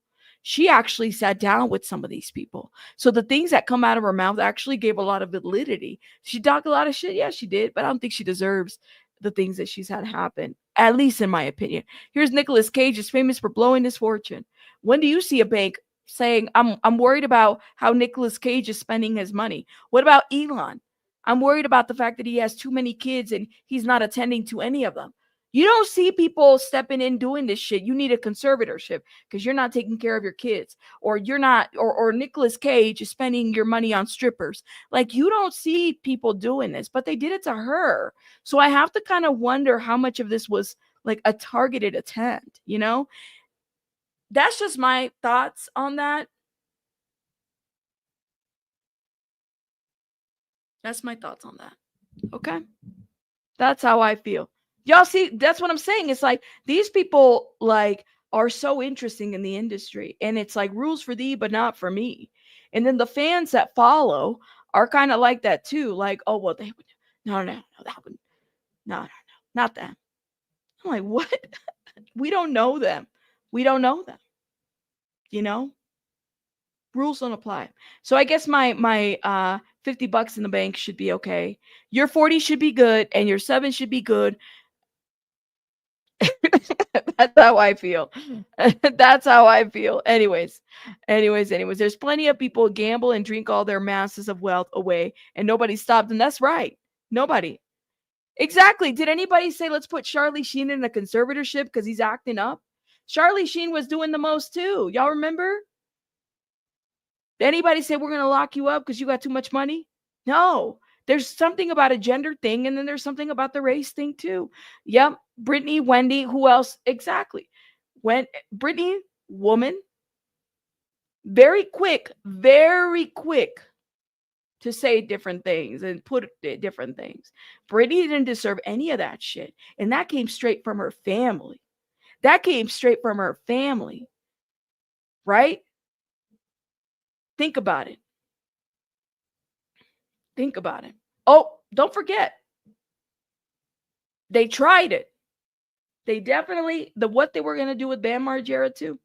Speaker 1: She actually sat down with some of these people. So the things that come out of her mouth actually gave a lot of validity. She talked a lot of shit. Yeah, she did. But I don't think she deserves the things that she's had happen, at least in my opinion. Here's Nicolas Cage, is famous for blowing his fortune. When do you see a bank saying, I'm worried about how Nicolas Cage is spending his money? What about Elon? I'm worried about the fact that he has too many kids and he's not attending to any of them. You don't see people stepping in doing this shit. You need a conservatorship because you're not taking care of your kids, or you're not, or Nicolas Cage is spending your money on strippers. Like, you don't see people doing this, but they did it to her. So I have to kind of wonder how much of this was like a targeted attempt, you know? That's just my thoughts on that. That's my thoughts on that. Okay. That's how I feel. Y'all see, that's what I'm saying. It's like these people like are so interesting in the industry, and it's like rules for thee, but not for me. And then the fans that follow are kind of like that too. Like, oh well, they would no, that would no, not them. I'm like, what? We don't know them. We don't know them. You know, rules don't apply. So I guess my $50 in the bank should be okay. Your 40 should be good, and your 7 should be good. That's how I feel. That's how I feel. Anyways, there's plenty of people gamble and drink all their masses of wealth away, and nobody stopped them. That's right. Nobody. Exactly. Did anybody say let's put Charlie Sheen in a conservatorship because he's acting up? Charlie Sheen was doing the most too. Y'all remember? Did anybody say we're gonna lock you up because you got too much money? No. There's something about a gender thing, and then there's something about the race thing too. Yep. Brittany, Wendy, who else? Exactly. When Brittany, woman, very quick to say different things and put different things. Brittany didn't deserve any of that shit. And that came straight from her family. Right? Think about it. Oh, don't forget. They tried it. They definitely, what they were going to do with Bam Margera too.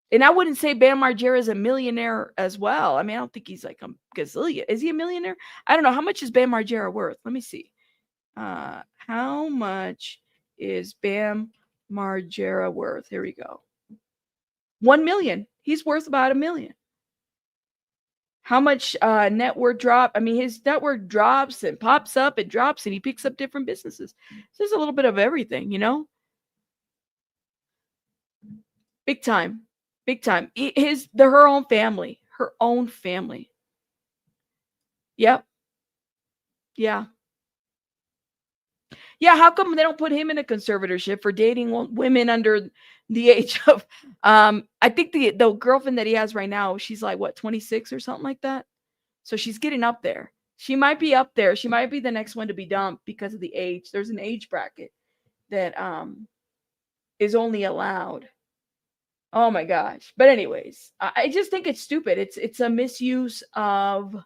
Speaker 1: And I wouldn't say Bam Margera is a millionaire as well. I mean, I don't think he's like a gazillion. Is he a millionaire? I don't know. How much is Bam Margera worth? Let me see. How much is Bam Margera worth? Here we go. 1 million. He's worth about $1 million. How much net worth drop? I mean, his net worth drops and pops up and drops, and he picks up different businesses. So there's a little bit of everything, you know? Big time. Her own family. Yep. Yeah. Yeah, how come they don't put him in a conservatorship for dating women under the age of I think the girlfriend that he has right now, she's like what, 26 or something like that. So she's getting up there. She might be up there. She might be the next one to be dumped because of the age. There's an age bracket that is only allowed. Oh my gosh. But anyways, I just think it's stupid. It's a misuse of,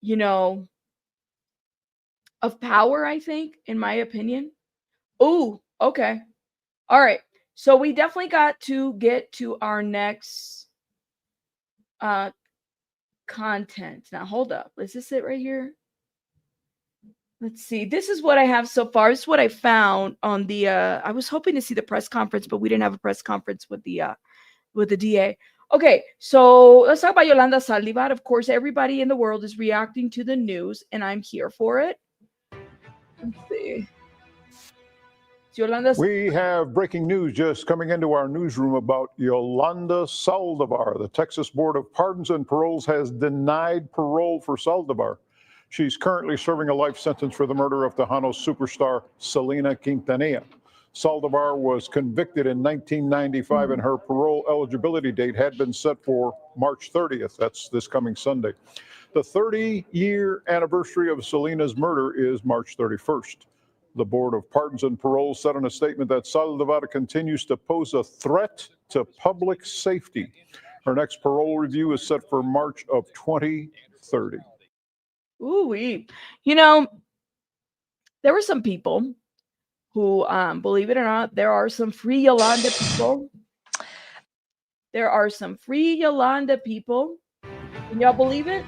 Speaker 1: you know, of power, I think, in my opinion. Oh, okay. All right. So we definitely got to get to our next content. Now hold up. Is this it right here? Let's see. This is what I have so far. This is what I found on the I was hoping to see the press conference, but we didn't have a press conference with the DA. Okay, so let's talk about Yolanda Saldivar. Of course, everybody in the world is reacting to the news, and I'm here for it. Let's see. Yolanda.
Speaker 2: We have breaking news just coming into our newsroom about Yolanda Saldivar. The Texas Board of Pardons and Paroles has denied parole for Saldívar. She's currently serving a life sentence for the murder of Tejano superstar Selena Quintanilla. Saldívar was convicted in 1995 and her parole eligibility date had been set for March 30th. That's this coming Sunday. The 30-year anniversary of Selena's murder is March 31st. The Board of Pardons and Paroles said in a statement that Saldívar continues to pose a threat to public safety. Her next parole review is set for March of 2030.
Speaker 1: Ooh-wee. You know, there were some people who, believe it or not, there are some free Yolanda people. There are some free Yolanda people. Can y'all believe it?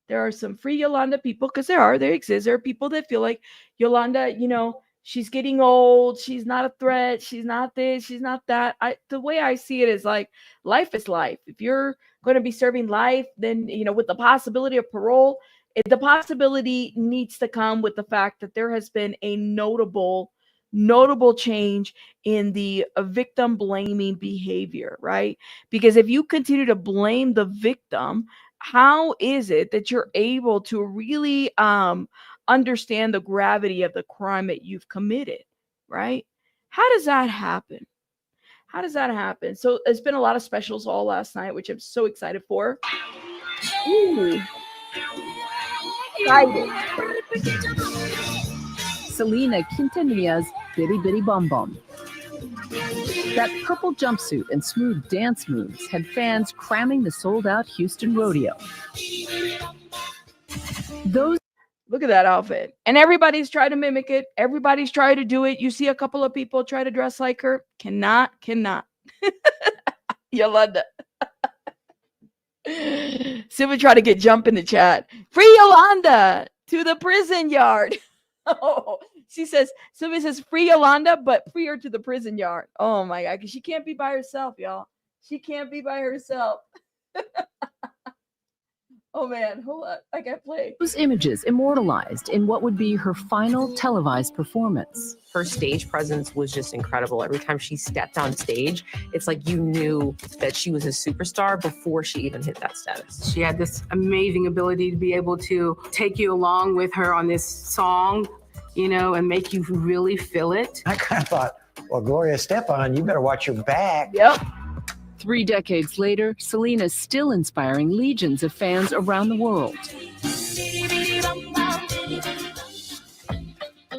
Speaker 1: There are some free Yolanda people, because they exist. There are people that feel like Yolanda, you know, she's getting old. She's not a threat. She's not this. She's not that. The way I see it is like, life is life. If you're going to be serving life, then, you know, with the possibility of parole, the possibility needs to come with the fact that there has been a notable change in the victim blaming behavior, right? Because if you continue to blame the victim, how is it that you're able to really understand the gravity of the crime that you've committed, right? How does that happen? How does that happen? So there's been a lot of specials all last night, which I'm so excited for. Ooh.
Speaker 3: Selena Quintanilla's Bitty Bitty Bum Bum. That purple jumpsuit and smooth dance moves had fans cramming the sold-out Houston rodeo.
Speaker 1: Look at that outfit. And everybody's trying to mimic it. Everybody's trying to do it. You see a couple of people try to dress like her. Cannot. Yolanda. Sylvia tried to get jump in the chat. Free Yolanda to the prison yard. Oh, Sylvia says, free Yolanda, but free her to the prison yard. Oh my God, because she can't be by herself, y'all. She can't be by herself. Oh man, hold on. I got play.
Speaker 3: Those images immortalized in what would be her final televised performance.
Speaker 4: Her stage presence was just incredible. Every time she stepped on stage, it's like you knew that she was a superstar before she even hit that status.
Speaker 5: She had this amazing ability to be able to take you along with her on this song, you know, and make you really feel it.
Speaker 6: I kind of thought, well, Gloria Estefan, you better watch your back.
Speaker 1: Yep.
Speaker 3: 3 decades later, Selena's still inspiring legions of fans around the world.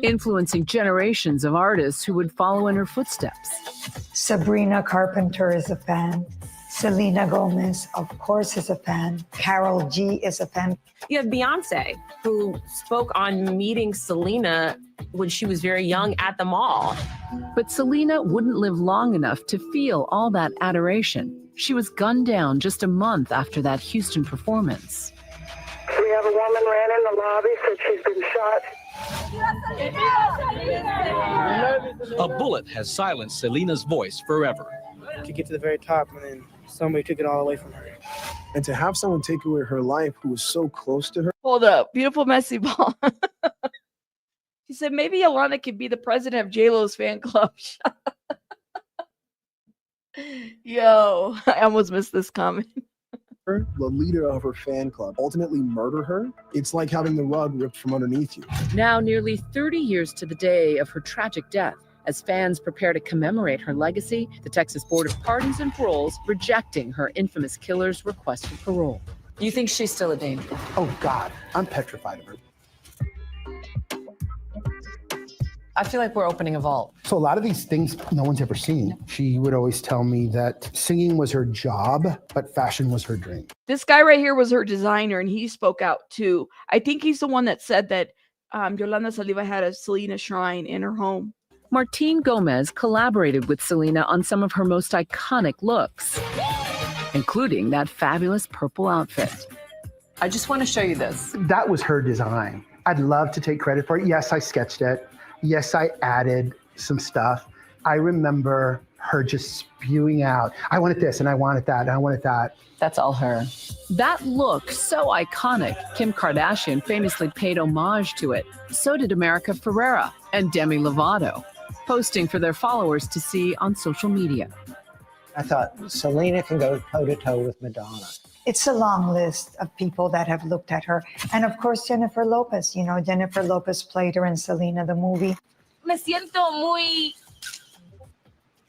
Speaker 3: Influencing generations of artists who would follow in her footsteps.
Speaker 7: Sabrina Carpenter is a fan. Selena Gomez, of course, is a fan. Karol G is a fan.
Speaker 4: You have Beyonce, who spoke on meeting Selena when she was very young at the mall.
Speaker 3: But Selena wouldn't live long enough to feel all that adoration. She was gunned down just a month after that Houston performance.
Speaker 8: We have a woman ran in the lobby, said she's been shot.
Speaker 9: A bullet has silenced Selena's voice forever.
Speaker 10: To get to the very top, and then somebody took it all away from her.
Speaker 11: And to have someone take away her life who was so close to her.
Speaker 1: Hold up. Beautiful messy ball. She said maybe Yolanda could be the president of J-Lo's fan club. Yo, I almost missed this comment.
Speaker 11: the leader of her fan club, ultimately murder her. It's like having the rug ripped from underneath you.
Speaker 3: Now, nearly 30 years to the day of her tragic death, as fans prepare to commemorate her legacy, the Texas Board of Pardons and Paroles rejecting her infamous killer's request for parole. You think she's still a danger?
Speaker 11: Oh, God, I'm petrified of her.
Speaker 3: I feel like we're opening a vault.
Speaker 12: So a lot of these things no one's ever seen. She would always tell me that singing was her job, but fashion was her dream.
Speaker 1: This guy right here was her designer, and he spoke out too. I think he's the one that said that Yolanda Saldivar had a Selena shrine in her home.
Speaker 3: Martín Gomez collaborated with Selena on some of her most iconic looks, including that fabulous purple outfit. I just want to show you this.
Speaker 12: That was her design. I'd love to take credit for it. Yes, I sketched it. Yes, I added some stuff. I remember her just spewing out, I wanted this, and I wanted that, and I wanted that.
Speaker 3: That's all her. That look, so iconic, Kim Kardashian famously paid homage to it. So did America Ferrera and Demi Lovato, posting for their followers to see on social media.
Speaker 6: I thought Selena can go toe-to-toe with Madonna.
Speaker 7: It's a long list of people that have looked at her. And of course, Jennifer Lopez. You know, Jennifer Lopez played her in Selena, the movie.
Speaker 13: Me siento muy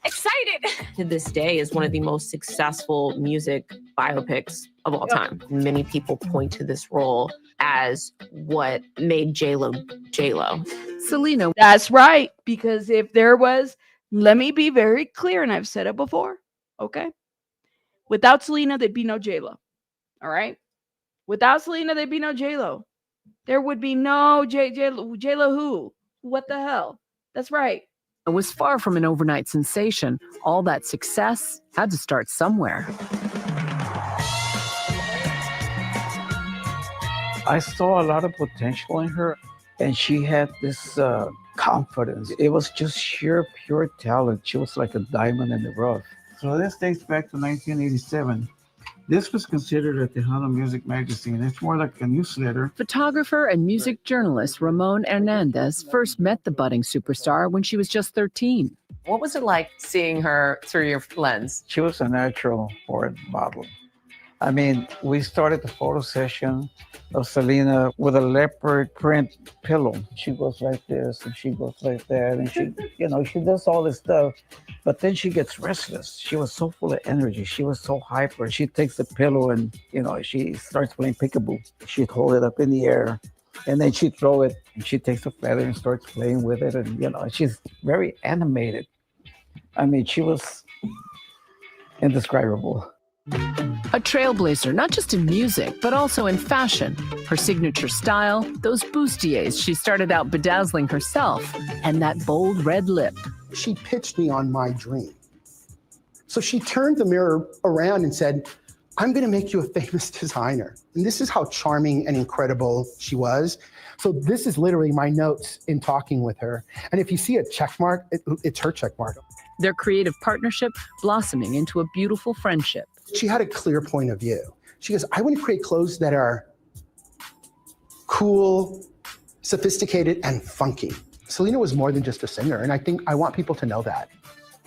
Speaker 13: excited.
Speaker 4: To this day is one of the most successful music biopics of all time. Many people point to this role as what made J-Lo J-Lo.
Speaker 3: Selena.
Speaker 1: That's right. Because if there was, let me be very clear, and I've said it before, okay? Without Selena, there'd be no J-Lo. All right? Without Selena, there'd be no J-Lo. There would be no J-Lo who? What the hell? That's right.
Speaker 3: It was far from an overnight sensation. All that success had to start somewhere.
Speaker 14: I saw a lot of potential in her, and she had this confidence. It was just sheer, pure talent. She was like a diamond in the rough. So this dates back to 1987. This was considered a Tejano music magazine. It's more like a newsletter.
Speaker 3: Photographer and music journalist Ramon Hernandez first met the budding superstar when she was just 13. What was it like seeing her through your lens?
Speaker 14: She was a natural for it model. I mean, we started the photo session of Selena with a leopard print pillow. She goes like this and she goes like that, and she, she does all this stuff. But then she gets restless. She was so full of energy. She was so hyper. She takes the pillow and, she starts playing peekaboo. She'd hold it up in the air and then she'd throw it and she takes a feather and starts playing with it. And, she's very animated. I mean, she was indescribable.
Speaker 3: A trailblazer, not just in music, but also in fashion. Her signature style, those bustiers she started out bedazzling herself, and that bold red lip.
Speaker 12: She pitched me on my dream. So she turned the mirror around and said, I'm going to make you a famous designer. And this is how charming and incredible she was. So this is literally my notes in talking with her. And if you see a check mark, it's her check mark.
Speaker 3: Their creative partnership blossoming into a beautiful friendship.
Speaker 12: She had a clear point of view. She goes, I want to create clothes that are cool, sophisticated, and funky. Selena was more than just a singer, and I want people to know that.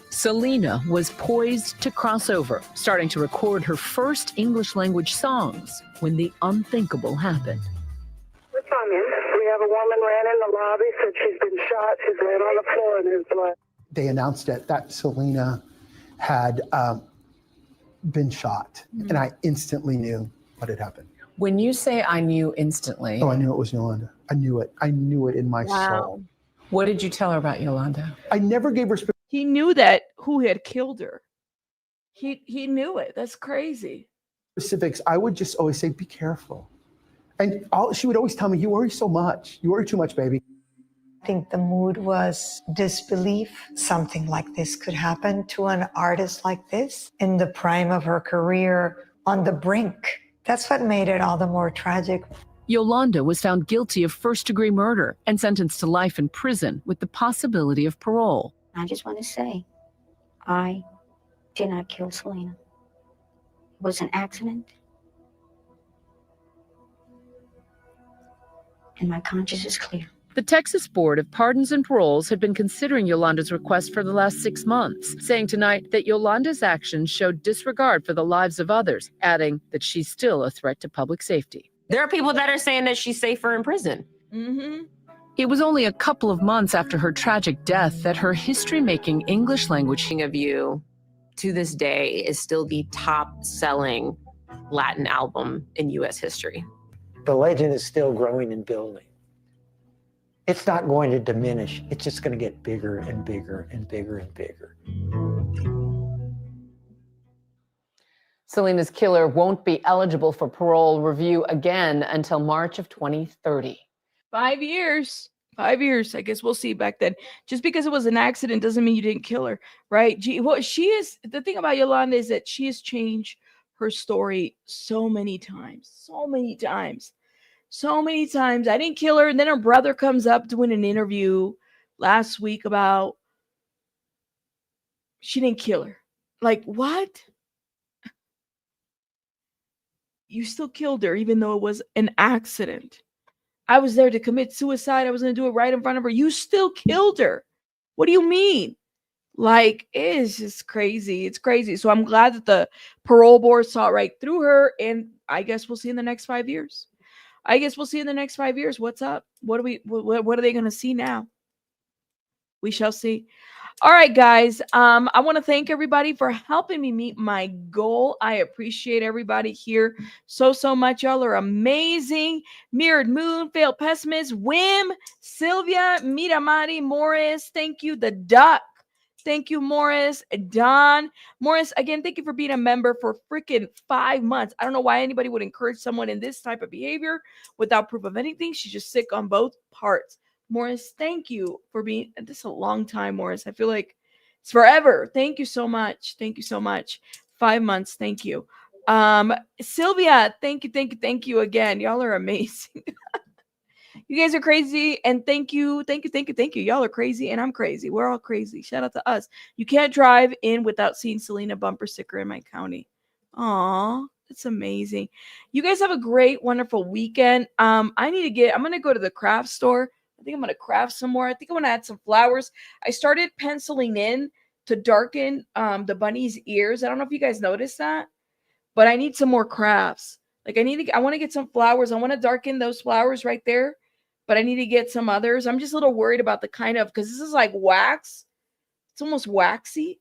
Speaker 3: Selena was poised to cross over, starting to record her first English language songs when the unthinkable happened.
Speaker 8: We're coming. We have a woman ran in the lobby, said she's been shot. She's laying on the floor in her blood. They
Speaker 12: announced it that Selena had been shot, and I instantly knew what had happened.
Speaker 3: When you say I knew instantly...
Speaker 12: Oh, I knew it was Yolanda. I knew it. I knew it in my soul.
Speaker 3: What did you tell her about Yolanda?
Speaker 12: I never gave her...
Speaker 1: He knew that who had killed her. He knew it. That's crazy.
Speaker 12: Specifics. I would just always say, be careful. And she would always tell me, you worry so much. You worry too much, baby.
Speaker 7: I think the mood was disbelief. Something like this could happen to an artist like this in the prime of her career, on the brink. That's what made it all the more tragic.
Speaker 3: Yolanda was found guilty of first-degree murder and sentenced to life in prison with the possibility of parole.
Speaker 13: I just want to say, I did not kill Selena. It was an accident. And my conscience is clear.
Speaker 3: The Texas Board of Pardons and Paroles had been considering Yolanda's request for the last 6 months, saying tonight that Yolanda's actions showed disregard for the lives of others, adding that she's still a threat to public safety.
Speaker 4: There are people that are saying that she's safer in prison.
Speaker 3: Mm-hmm. It was only a couple of months after her tragic death that her history-making English language
Speaker 4: of You to this day is still the top-selling Latin album in U.S. history.
Speaker 6: The legend is still growing and building. It's not going to diminish. It's just going to get bigger and bigger and bigger and bigger.
Speaker 3: Selena's killer won't be eligible for parole review again until March of 2030.
Speaker 1: 5 years. 5 years. I guess we'll see back then. Just because it was an accident doesn't mean you didn't kill her, right? Well, she is, the thing about Yolanda is that she has changed her story so many times. So many times. So many times. I didn't kill her. And then her brother comes up doing an interview last week about she didn't kill her. Like, what? You still killed her, even though it was an accident. I was there to commit suicide. I was going to do it right in front of her. You still killed her. What do you mean? Like, it's just crazy. It's crazy. So I'm glad that the parole board saw right through her. And I guess we'll see in the next 5 years. I guess we'll see in the next 5 years. What's up? What are they going to see now? We shall see. All right, guys. I want to thank everybody for helping me meet my goal. I appreciate everybody here so much. Y'all are amazing. Mirrored Moon, Failed Pessimist, Wim, Sylvia, Miramari, Morris. Thank you. The Duck. Thank you, Morris. Don. Morris, again, thank you for being a member for freaking 5 months. I don't know why anybody would encourage someone in this type of behavior without proof of anything. She's just sick on both parts. Morris, thank you for being, this is a long time, Morris. I feel like it's forever. Thank you so much. Thank you so much. 5 months. Thank you. Sylvia, thank you again. Y'all are amazing. You guys are crazy. And thank you. Y'all are crazy and I'm crazy. We're all crazy. Shout out to us. You can't drive in without seeing Selena bumper sticker in my county. Aw, it's amazing. You guys have a great, wonderful weekend. I'm going to go to the craft store. I think I'm going to craft some more. I think I'm going to add some flowers. I started penciling in to darken the bunny's ears. I don't know if you guys noticed that, but I need some more crafts. Like I want to get some flowers. I want to darken those flowers right there, but I need to get some others. I'm just a little worried about the kind of, because this is like wax. It's almost waxy.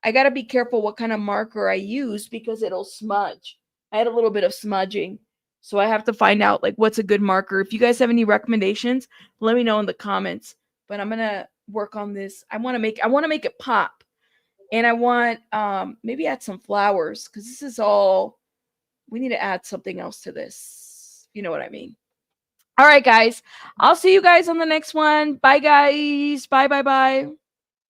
Speaker 1: I got to be careful what kind of marker I use because it'll smudge. I had a little bit of smudging. So I have to find out like what's a good marker. If you guys have any recommendations, let me know in the comments. But I'm gonna work on this. I want to make it pop, and I want maybe add some flowers because this is all. We need to add something else to this. You know what I mean? All right, guys. I'll see you guys on the next one. Bye, guys. Bye.